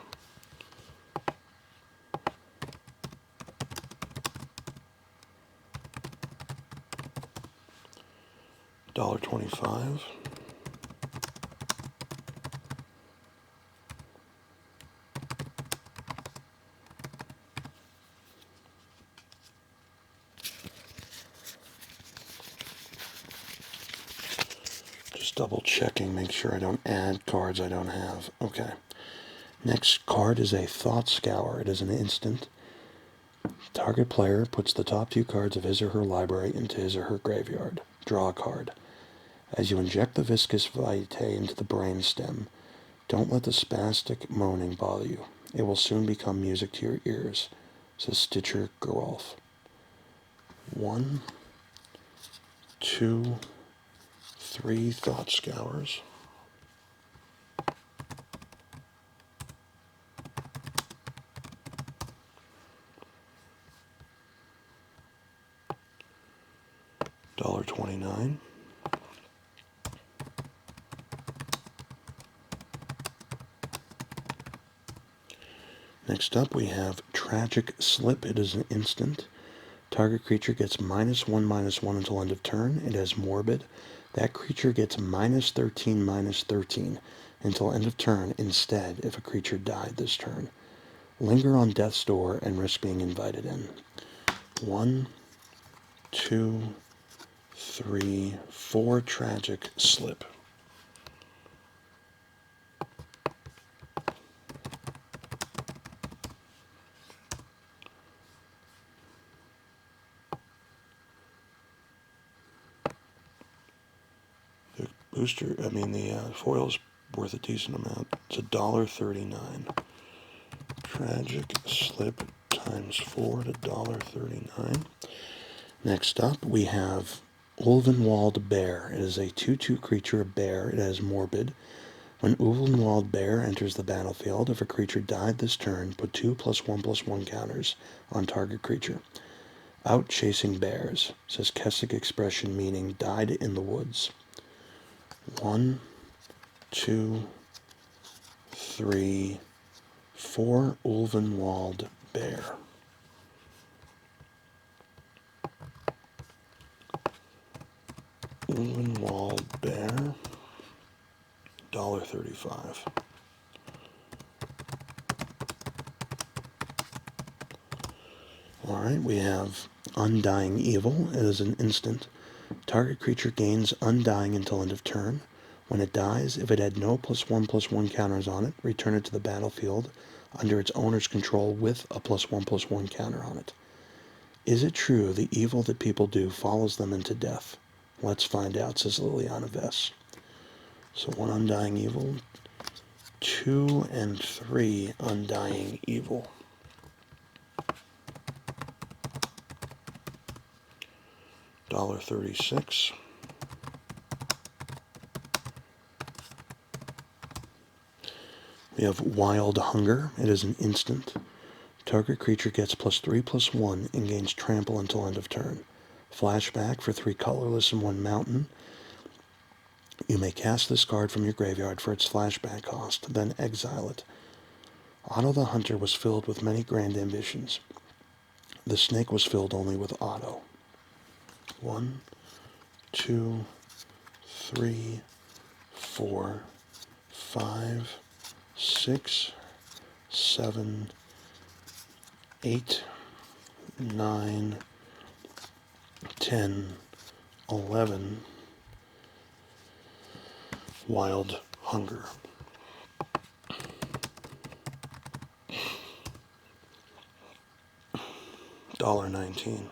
$1.25. Just double checking, make sure I don't add cards I don't have. Okay. Next card is a Thought Scour. It is an instant. Target player puts the top 2 cards of his or her library into his or her graveyard. Draw a card. As you inject the viscous vitae into the brainstem, don't let the spastic moaning bother you. It will soon become music to your ears, says Stitcher Gerolf. 1, 2, 3 Thought Scours. $1.29. Next up, we have Tragic Slip. It is an instant. Target creature gets -1/-1 until end of turn. It has Morbid. That creature gets -13/-13 until end of turn instead if a creature died this turn. Linger on death's door and risk being invited in. 1, 2, 3, 4 Tragic Slip. The foil's worth a decent amount. It's $1.39. Tragic Slip times 4 at $1.39. Next up, we have Ulvenwald Bear. It is a 2/2 creature, a bear. It has Morbid. When Ulvenwald Bear enters the battlefield, if a creature died this turn, put 2 +1/+1 counters on target creature. Out chasing bears, says Kessig expression, meaning died in the woods. 1, 2, 3, 4 Ulvenwald Bear. Ulvenwald Bear, $1.35. Alright, we have Undying Evil. It is an instant. Target creature gains Undying until end of turn. When it dies, if it had no +1/+1 counters on it, return it to the battlefield under its owner's control with a +1/+1 counter on it. Is it true the evil that people do follows them into death? Let's find out, says Liliana Vess. So 1 Undying Evil, 2 and 3 Undying Evil. $1.36. We have Wild Hunger. It is an instant. Target creature gets +3/+1 and gains trample until end of turn. Flashback for 3 colorless and 1 mountain. You may cast this card from your graveyard for its flashback cost, then exile it. Otto the Hunter was filled with many grand ambitions. The snake was filled only with Otto. 1, 2, 3, 4, 5, 6, 7, 8, 9, 10, 11, Wild Hunger. $1.19.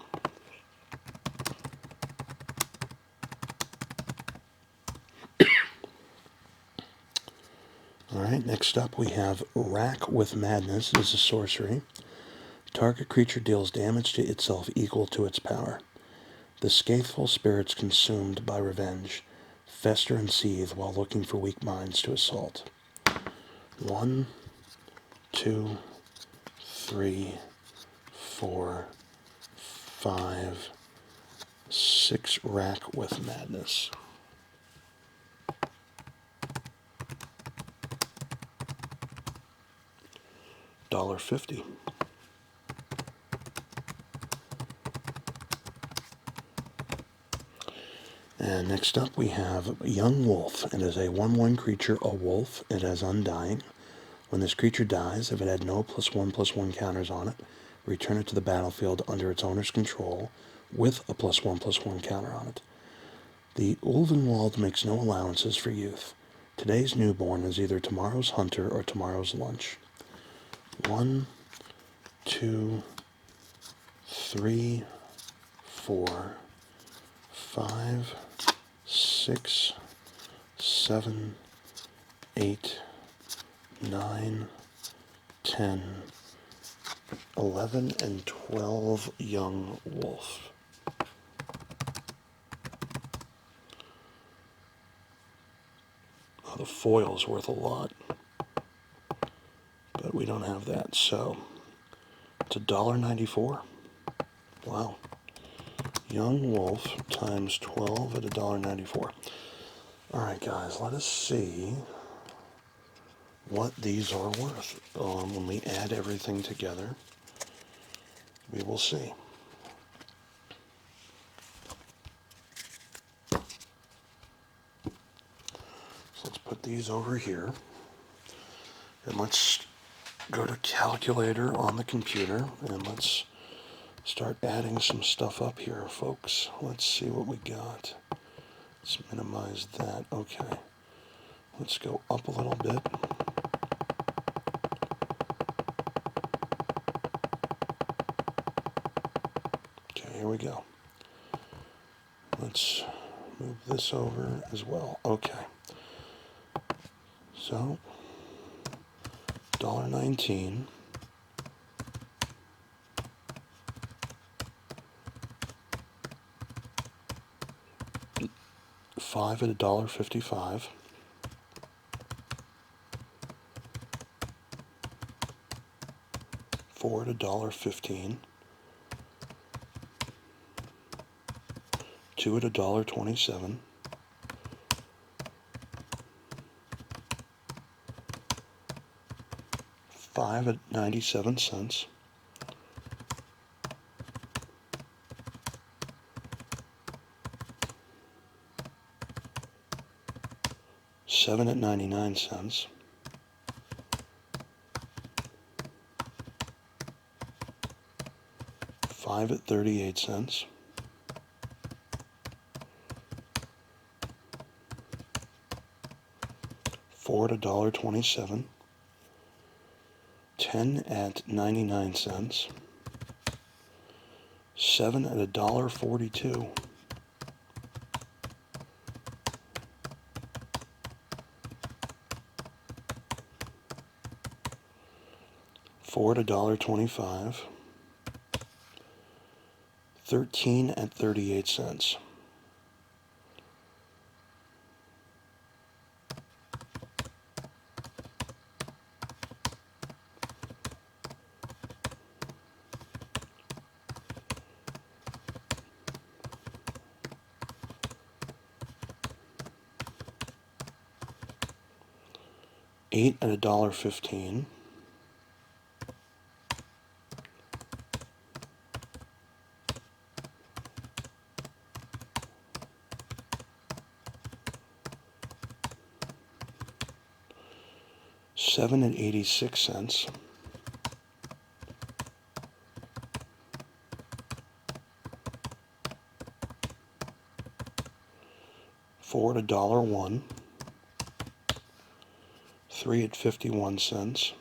Alright, next up we have Rack with Madness. This is a sorcery. Target creature deals damage to itself equal to its power. The scatheful spirits consumed by revenge fester and seethe while looking for weak minds to assault. 1, 2, 3, 4, 5, 6 Rack with Madness. $1.50. And next up we have Young Wolf. It is a 1/1 creature, a wolf. It has Undying. When this creature dies, if it had no +1/+1 counters on it, return it to the battlefield under its owner's control with a +1/+1 counter on it. The Ulvenwald makes no allowances for youth. Today's newborn is either tomorrow's hunter or tomorrow's lunch. 1, 2, 3, 4, 5, 6, 7, 8, 9, 10, 11, and 12 Young Wolf. Oh, the foil's worth a lot, but we don't have that, so it's $1.94. Wow. Young Wolf times 12 at $1.94. Alright guys, let us see what these are worth. When we add everything together, we will see. So let's put these over here. And let's go to calculator on the computer and let's start adding some stuff up here, folks. Let's see what we got. Let's minimize that. Okay. Let's go up a little bit. Okay, here we go. Let's move this over as well. Okay. So, $1.19. $5 at $1.55. $4 at $1.15. $2 at $1.27. $5 at 97 cents. $7 at 99 cents. $5 at 38 cents. $4 at $1.27. 10 at 99 cents. 7 at $1.42. $4 at $1.25. 13 at 38 cents. $8 at $1.15. $7 at 86 cents. 4 at $1.01, 3 at 51 cents,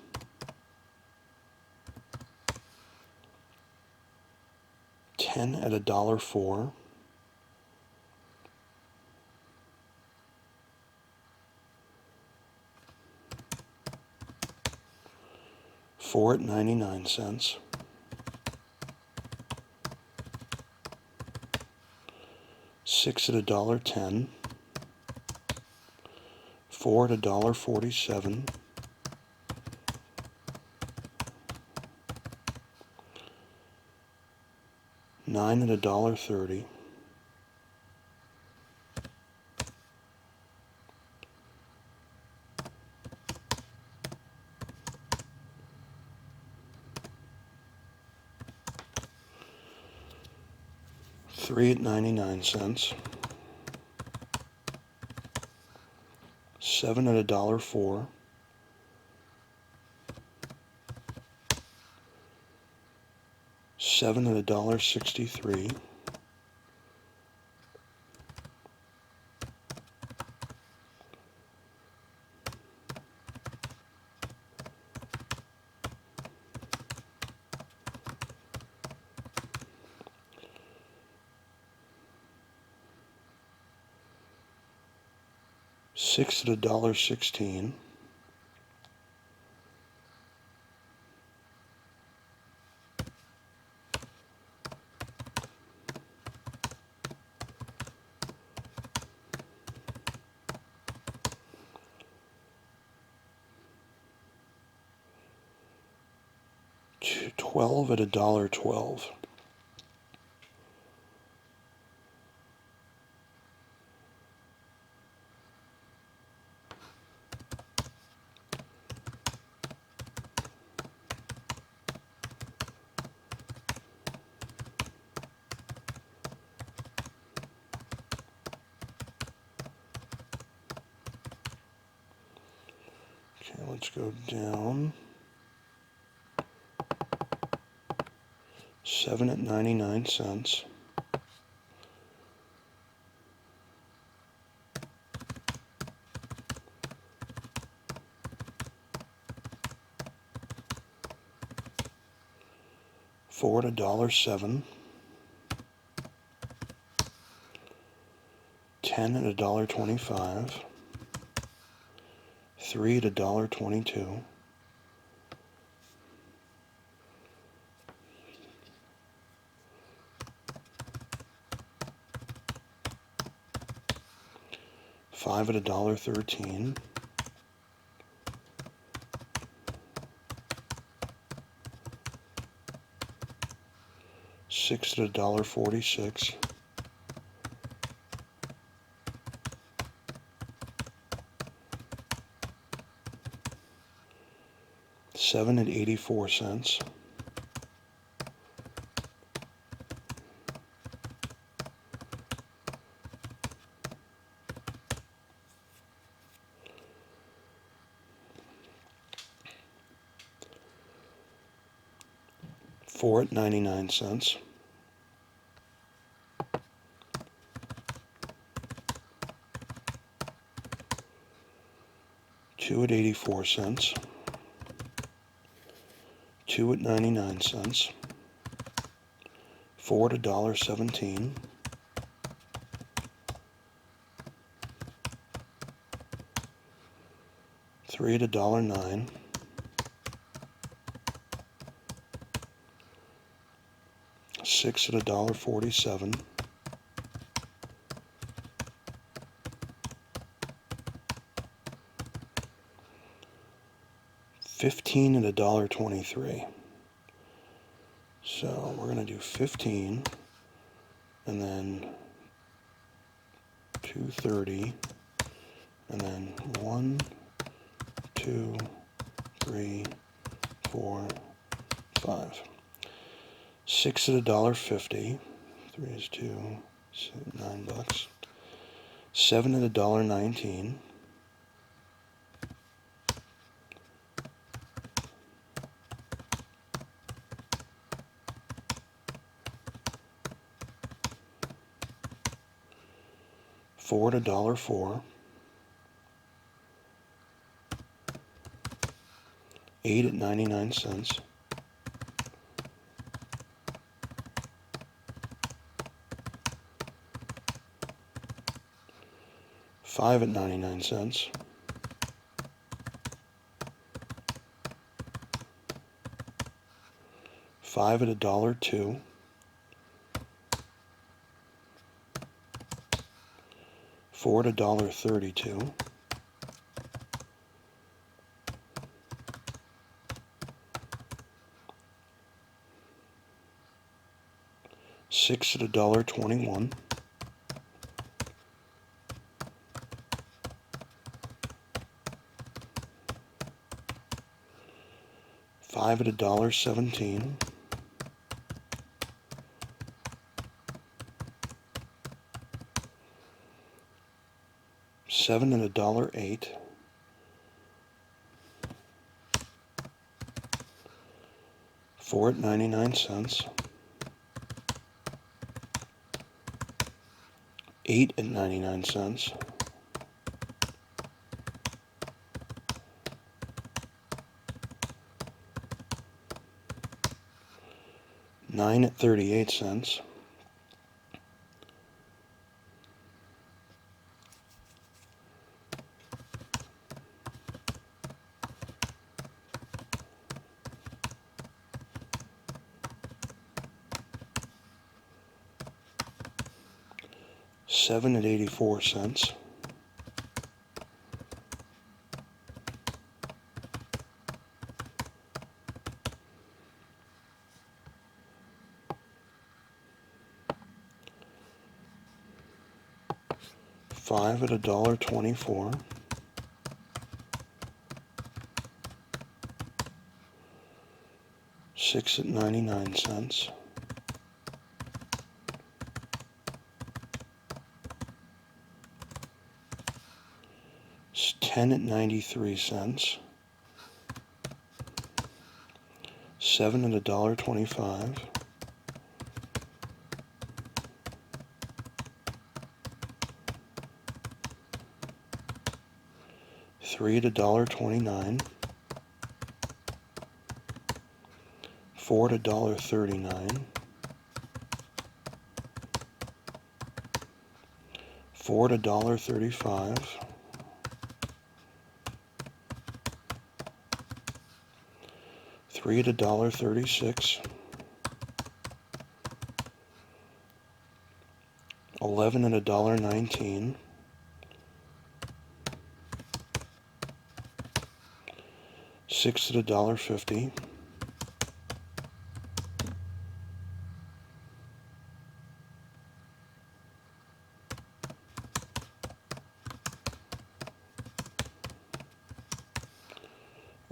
10 at $1.04, 4 at 99 cents, 6 at $1.10, 4 at $1.47, 9 at $1.30, 3 at 99 cents, 7 at $1.04, 7 at $1.63, 6 at $1.16, 12 at $1.12. Okay, let's go down. 7 at 99 cents. 4 at $1.07. 10 at $1.25. 3 at $1.22. 5 at $1.13. 6 at $1.46. 7 at 84 cents. 4 at 99 cents. 2 at 84 cents. 2 at 99 cents. 4 at $1.17. 3 at $1.09. 6 at $1.47. 15 at $1.23. So we're going to do 15 and then 230 and then 1, 2, 3, 4, 5. 6 at $1.50. 3 is 2, so $9. 7 at $1.19. Ford $1.04. 8 at 99 cents. $5 at 99 cents. $5 at $1.02. Ford $1.32. $6 at $1.21. $5 at $1.17. $7 at $1.08. $4 at 99 cents. $8 at 99 cents. $9 at 38 cents. $7 at 84 cents. $5 at $1.24. $6 at 99 cents. $10 at 93 cents. $7 at $1.25. $3 at $1.29. $4 at $1.39. $4 at $1.35. $3 at $1.36. $11 at $1.19. $6 at $1.50.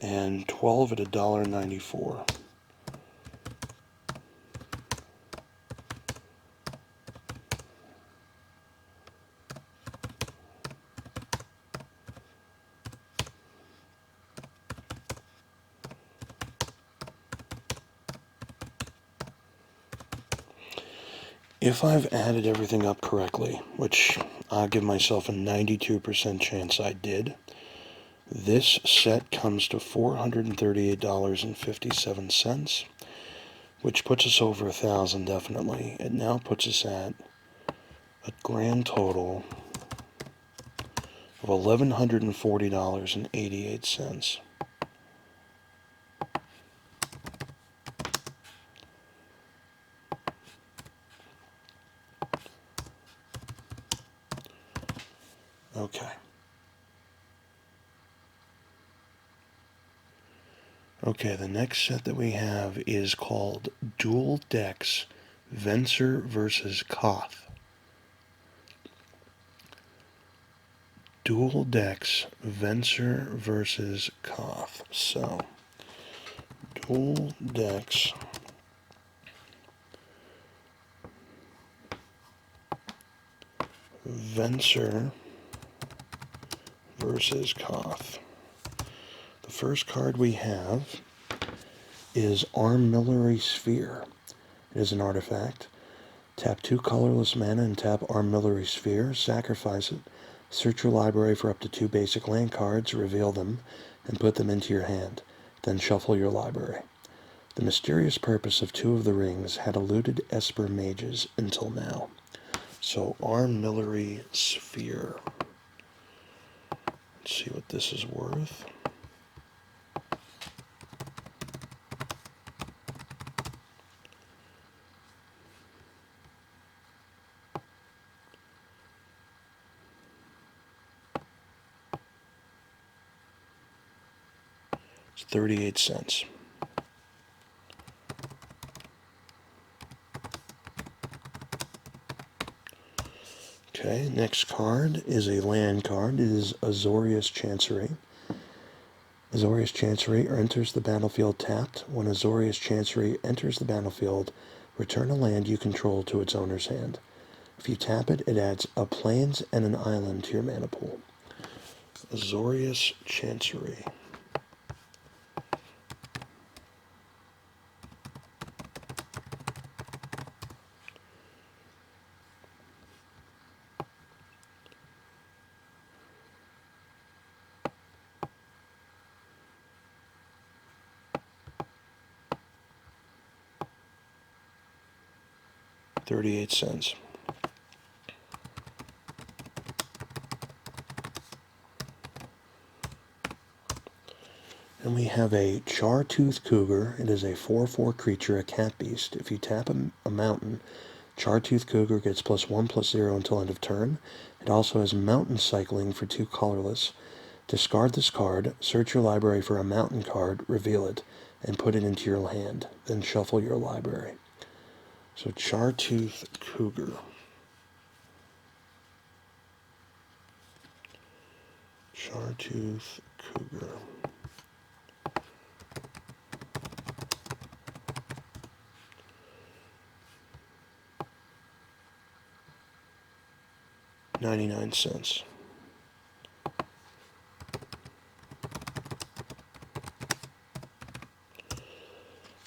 And $12 at $1.94. If I've added everything up correctly, which I'll give myself a 92% chance I did, this set comes to $438.57, which puts us over 1,000 definitely. It now puts us at a grand total of $1,140.88. Okay. Okay, the next set that we have is called Dual Decks Venser versus Koth. Dual Decks Venser versus Koth. So, Dual Decks Venser versus Koth. The first card we have is Armillary Sphere. It is an artifact. Tap 2 colorless mana and tap Armillary Sphere, sacrifice it, search your library for up to 2 basic land cards, reveal them, and put them into your hand. Then shuffle your library. The mysterious purpose of 2 of the rings had eluded Esper mages until now. So, Armillary Sphere. Let's see what this is worth. It's 38 cents. Okay, next card is a land card. It is Azorius Chancery. Azorius Chancery enters the battlefield tapped. When Azorius Chancery enters the battlefield, return a land you control to its owner's hand. If you tap it, it adds a plains and an island to your mana pool. Azorius Chancery. $0.38. And we have a Chartooth Cougar. It is a 4/4 creature, a cat beast. If you tap a mountain, Chartooth Cougar gets +1/+0 until end of turn. It also has mountain cycling for 2 colorless. Discard this card, search your library for a mountain card, reveal it, and put it into your hand. Then shuffle your library. So Chartooth Cougar. Chartooth Cougar. $0.99.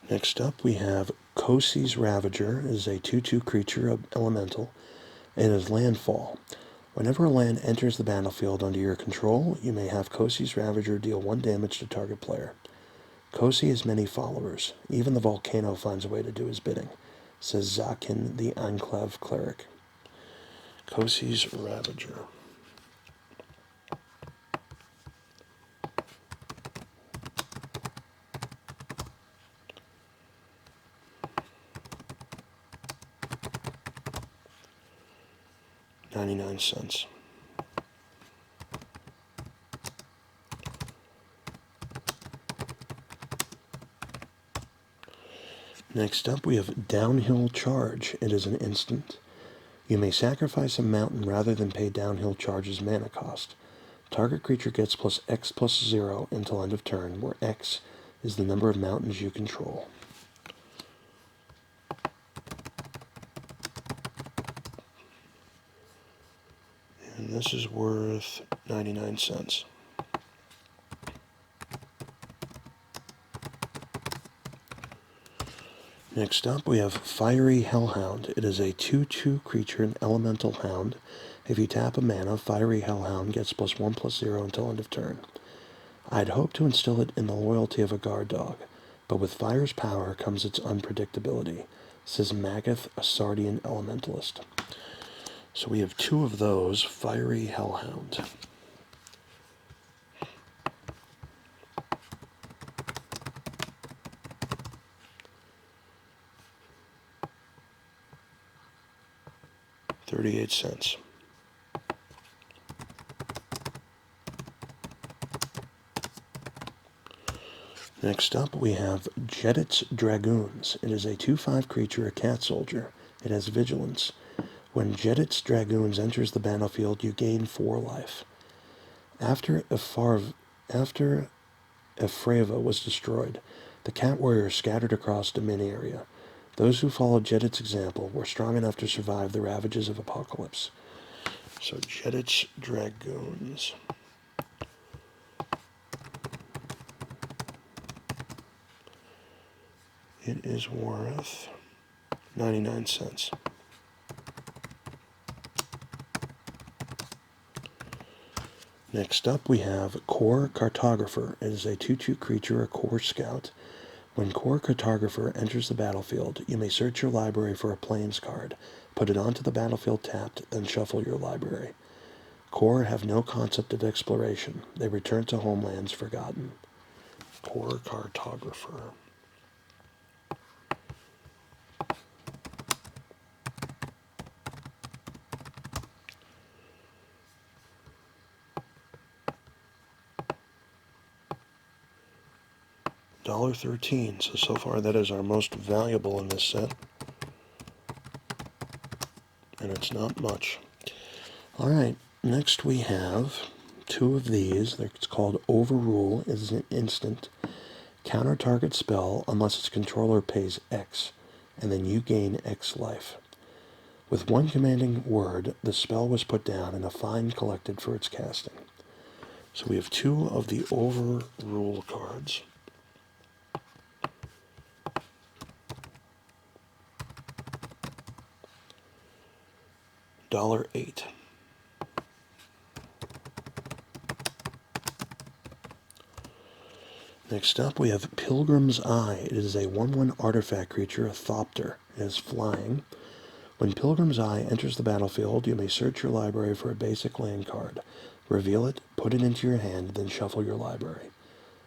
Next up, we have Kosi's Ravager. It is a 2/2 creature of elemental. It is landfall. Whenever a land enters the battlefield under your control, you may have Kosi's Ravager deal 1 damage to target player. Kosi has many followers. Even the volcano finds a way to do his bidding, says Zakin, the Enclave Cleric. Kosi's Ravager. $0.99. Next up, we have Downhill Charge. It is an instant. You may sacrifice a mountain rather than pay Downhill Charge's mana cost. Target creature gets +X+0 until end of turn, where X is the number of mountains you control. And this is worth 99 cents. Next up, we have Fiery Hellhound. It is a 2/2 creature, an elemental hound. If you tap a mana, Fiery Hellhound gets +1/+0 until end of turn. I'd hoped to instill it in the loyalty of a guard dog, but with Fire's power comes its unpredictability, says Magath, a Sardian elementalist. So we have 2 of those, Fiery Hellhound. $0.38. Next up, we have Jedit's Dragoons. It is a 2/5 creature, a cat soldier. It has vigilance. When Jedit's Dragoons enters the battlefield, you gain 4 life. After Ephraeva was destroyed, the cat warriors scattered across Domin area. Those who followed Jedit's example were strong enough to survive the ravages of apocalypse. So Jedit's Dragoons. It is worth 99 cents. Next up, we have Core Cartographer. It is a 2/2 creature, a Core Scout. When Core Cartographer enters the battlefield, you may search your library for a Plains card, put it onto the battlefield tapped, then shuffle your library. Core have no concept of exploration. They return to homelands forgotten. Core Cartographer. $1.13, so far that is our most valuable in this set. And it's not much. Alright, next we have two of these. It's called Overrule. It is an instant. Counter target spell unless its controller pays X, and then you gain X life. With one commanding word, the spell was put down and a fine collected for its casting. So we have two of the Overrule cards. $1.08. Next up, we have Pilgrim's Eye. It is a 1/1 artifact creature, a Thopter. It is flying. When Pilgrim's Eye enters the battlefield, you may search your library for a basic land card. Reveal it, put it into your hand, then shuffle your library.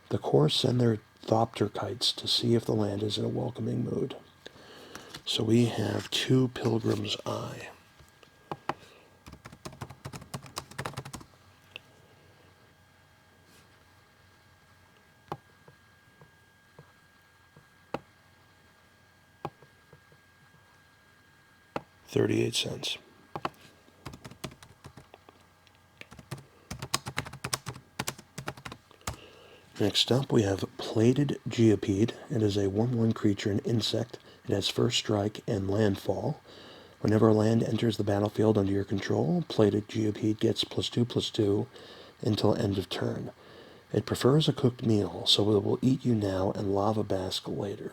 The Core send their Thopter kites to see if the land is in a welcoming mood. So we have two Pilgrim's Eye. $0.38. Next up, we have Plated Geopede. It is a 1/1 creature, an insect. It has first strike and landfall. Whenever a land enters the battlefield under your control, Plated Geopede gets +2/+2 until end of turn. It prefers a cooked meal, so it will eat you now and lava bask later.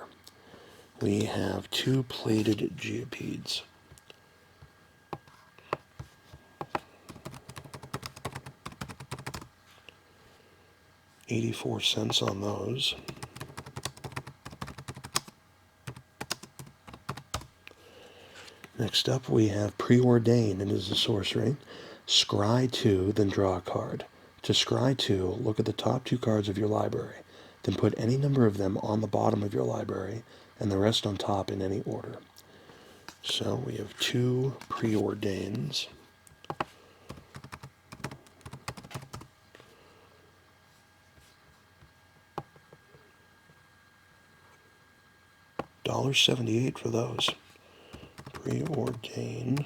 We have two Plated Geopedes. 84 cents on those. Next up, we have Preordain. It is a sorcery. Scry 2, then draw a card. To scry 2, look at the top 2 cards of your library. Then put any number of them on the bottom of your library, and the rest on top in any order. So we have two Preordains. $1.78 for those. Preordain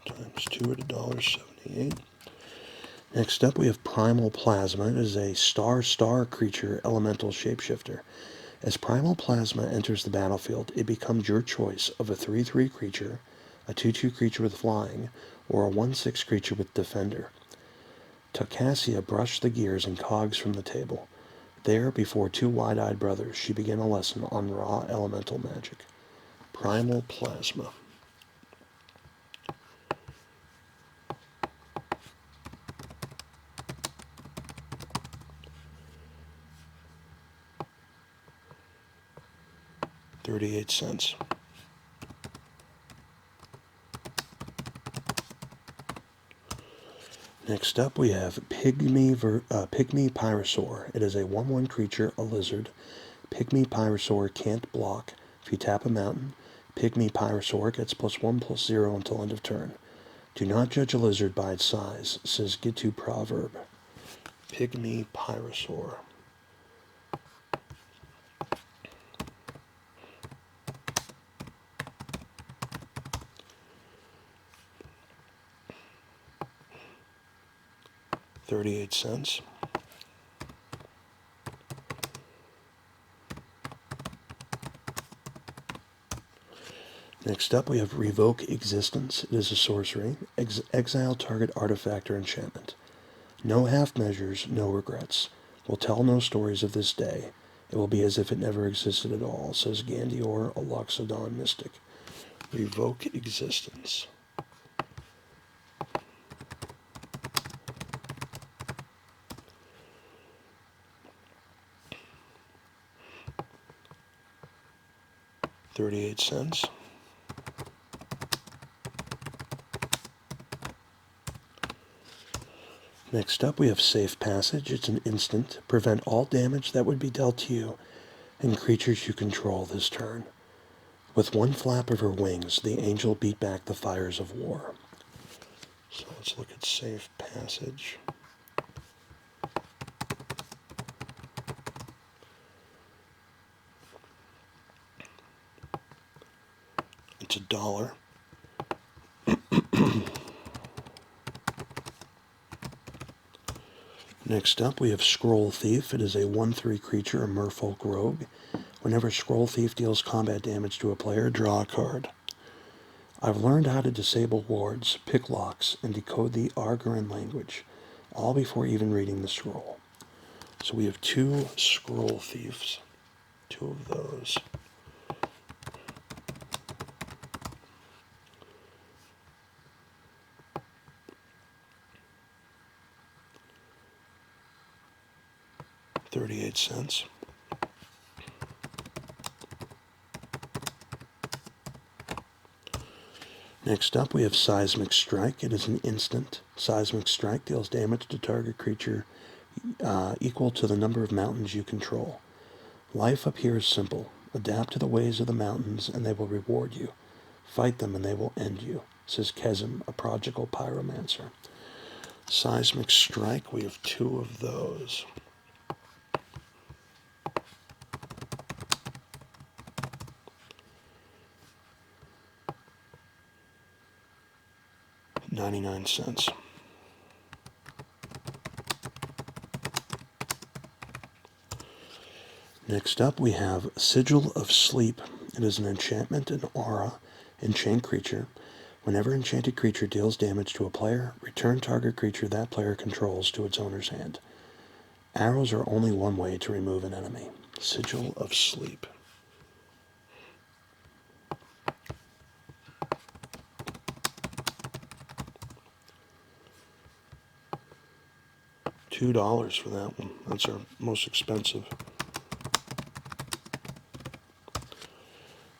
times 2 at $1.78. Next up, we have Primal Plasma. It is a star creature elemental shapeshifter. As Primal Plasma enters the battlefield, it becomes your choice of a 3/3 creature, a 2/2 creature with flying, or a 1/6 creature with defender. Tocassia brushed the gears and cogs from the table. There, before two wide-eyed brothers, she began a lesson on raw elemental magic. Primal Plasma. $0.38. Next up, we have Pygmy Pyrosaur. It is a 1/1 creature, a lizard. Pygmy Pyrosaur can't block. If you tap a mountain, Pygmy Pyrosaur gets +1/+0 until end of turn. Do not judge a lizard by its size, says Gitu proverb. Pygmy Pyrosaur. $0.38. Next up, we have Revoke Existence. It is a sorcery. Exile target artifact or enchantment. No half measures, no regrets. We'll tell no stories of this day. It will be as if it never existed at all, says Gandior, a Loxodon mystic. Revoke Existence. 38 cents. Next up, we have Safe Passage. It's an instant. Prevent all damage that would be dealt to you and creatures you control this turn. With one flap of her wings, the angel beat back the fires of war. So let's look at Safe Passage. It's $1. Next up, we have Scroll Thief. It is a 1/3 creature, a merfolk rogue. Whenever Scroll Thief deals combat damage to a player, draw a card. I've learned how to disable wards, pick locks, and decode the Argaran language, all before even reading the scroll. So we have 2 Scroll Thieves. 2 of those. $0.38. Next up, we have Seismic Strike. It is an instant. Seismic Strike deals damage to target creature equal to the number of mountains you control. Life appears simple. Adapt to the ways of the mountains, and they will reward you. Fight them, and they will end you, says Kezim, a prodigal pyromancer. Seismic Strike, we have 2 of those. $0.99. Next up, we have Sigil of Sleep. It is an enchantment, an aura, enchant creature. Whenever enchanted creature deals damage to a player, return target creature that player controls to its owner's hand. Arrows are only one way to remove an enemy. Sigil of Sleep. $2 for that one. That's our most expensive.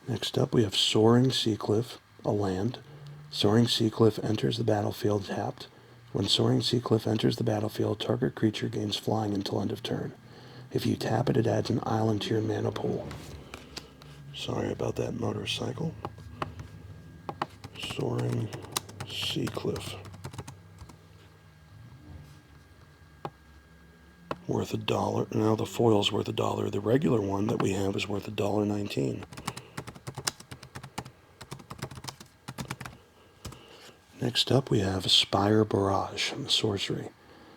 Next up, we have Soaring Seacliff, a land. Soaring Seacliff enters the battlefield tapped. When Soaring Seacliff enters the battlefield, target creature gains flying until end of turn. If you tap it, it adds an island to your mana pool. Sorry about that motorcycle. Soaring Seacliff. Worth $1. Now the foil's worth $1. The regular one that we have is worth $1.19. Next up, we have Spire Barrage, sorcery.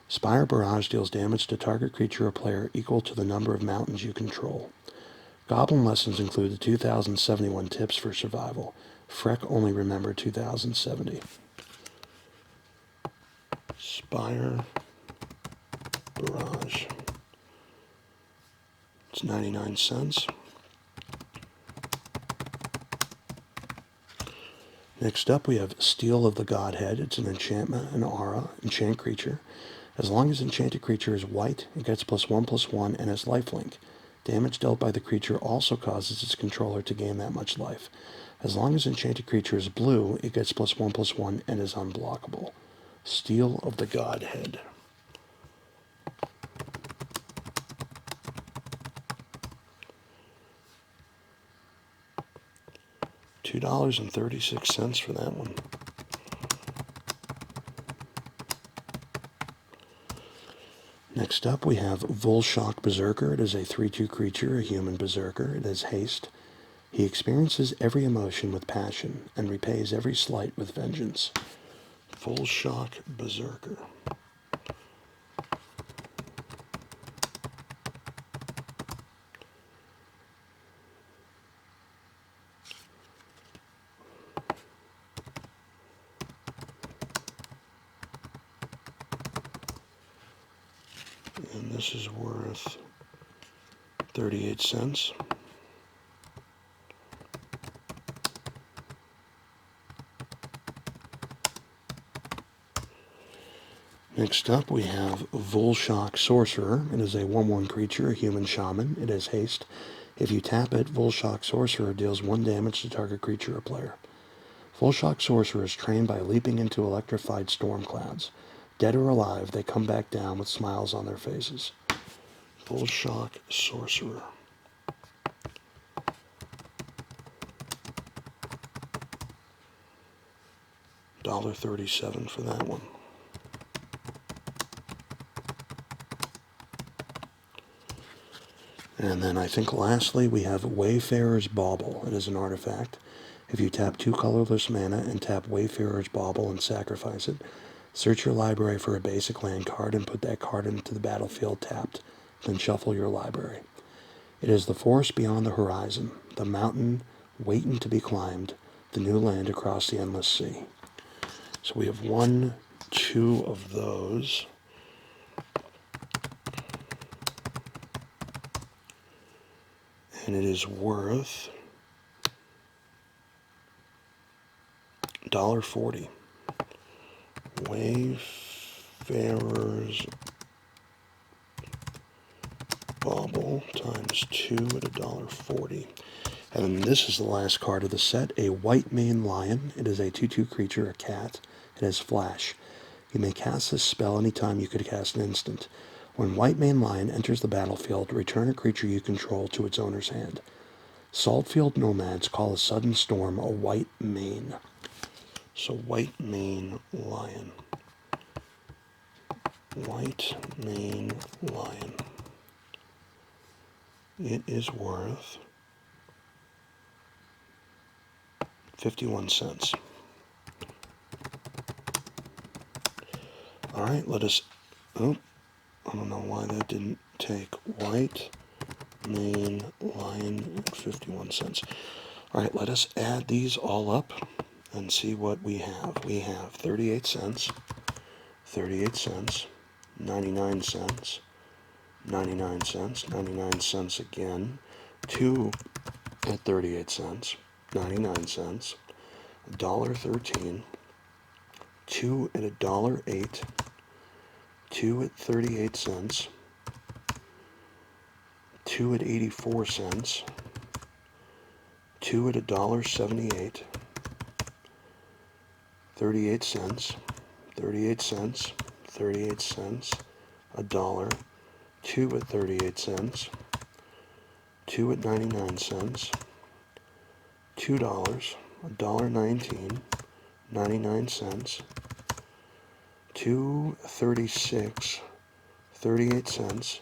Spire Barrage deals damage to target creature or player equal to the number of mountains you control. Goblin lessons include the 2071 tips for survival. Freck only remembered 2070. Spire Barrage. It's 99 cents. Next up, we have Steel of the Godhead. It's an enchantment, an aura, enchant creature. As long as enchanted creature is white, it gets +1/+1 and has lifelink. Damage dealt by the creature also causes its controller to gain that much life. As long as enchanted creature is blue, it gets +1/+1 and is unblockable. Steel of the Godhead. $2.36 for that one. Next up, we have Volshock Berserker. It is a 3/2 creature, a human berserker. It has haste. He experiences every emotion with passion and repays every slight with vengeance. Volshock Berserker. And this is worth 38 cents. Next up, we have Volshock Sorcerer. It is a 1/1 creature, a human shaman. It has haste. If you tap it, Full Shock Sorcerer deals 1 damage to target creature or player. Full Shock Sorcerer is trained by leaping into electrified storm clouds. Dead or alive, they come back down with smiles on their faces. Full Shock Sorcerer. $1.37 for that one. And then I think lastly we have Wayfarer's Bauble. It is an artifact. If you tap 2 colorless mana and tap Wayfarer's Bauble and sacrifice it, search your library for a basic land card and put that card into the battlefield tapped, then shuffle your library. It is the forest beyond the horizon, the mountain waiting to be climbed, the new land across the endless sea. So we have 1, 2 of those. And it is worth $1.40. Wayfarer's Bauble times 2 at $1.40. And then this is the last card of the set, a Whitemane Lion. It is a 2/2 creature, a cat. It has flash. You may cast this spell anytime you could cast an instant. When Whitemane Lion enters the battlefield, return a creature you control to its owner's hand. Saltfield nomads call a sudden storm a Whitemane. So Whitemane Lion. Whitemane Lion. It is worth 51 cents. All right, let us, I don't know why that didn't take. Whitemane Lion at 51 cents. All right, let us add these all up and see what we have. We have 38 cents, 38 cents, 99 cents, 99 cents, 99 cents again, 2 at 38 cents, 99 cents, $1.13, 2 at $1.08, 2 at 38 cents, 2 at 84 cents, 2 at $1.78, 38 cents, 38 cents, 38 cents, $1, 2 at 38 cents, 2 at 99 cents, $2, $1.19, 99 cents, 2.36, 38 cents,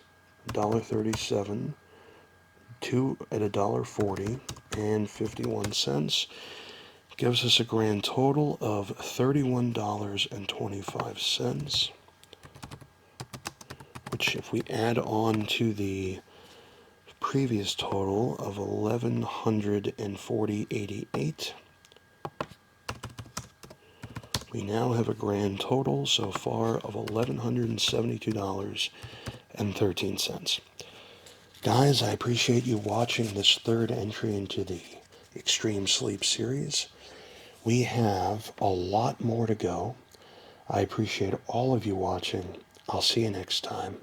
$1.37, 2 at $1.40, and 51 cents. Gives us a grand total of $31.25, which if we add on to the previous total of $1,140.88, we now have a grand total so far of $1,172.13. Guys, I appreciate you watching this third entry into the Extreme Sleep series. We have a lot more to go. I appreciate all of you watching. I'll see you next time.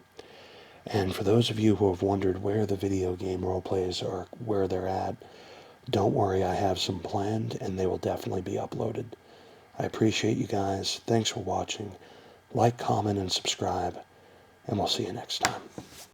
And for those of you who have wondered where the video game role plays are, where they're at, don't worry, I have some planned and they will definitely be uploaded. I appreciate you guys. Thanks for watching. Like, comment, and subscribe, and we'll see you next time.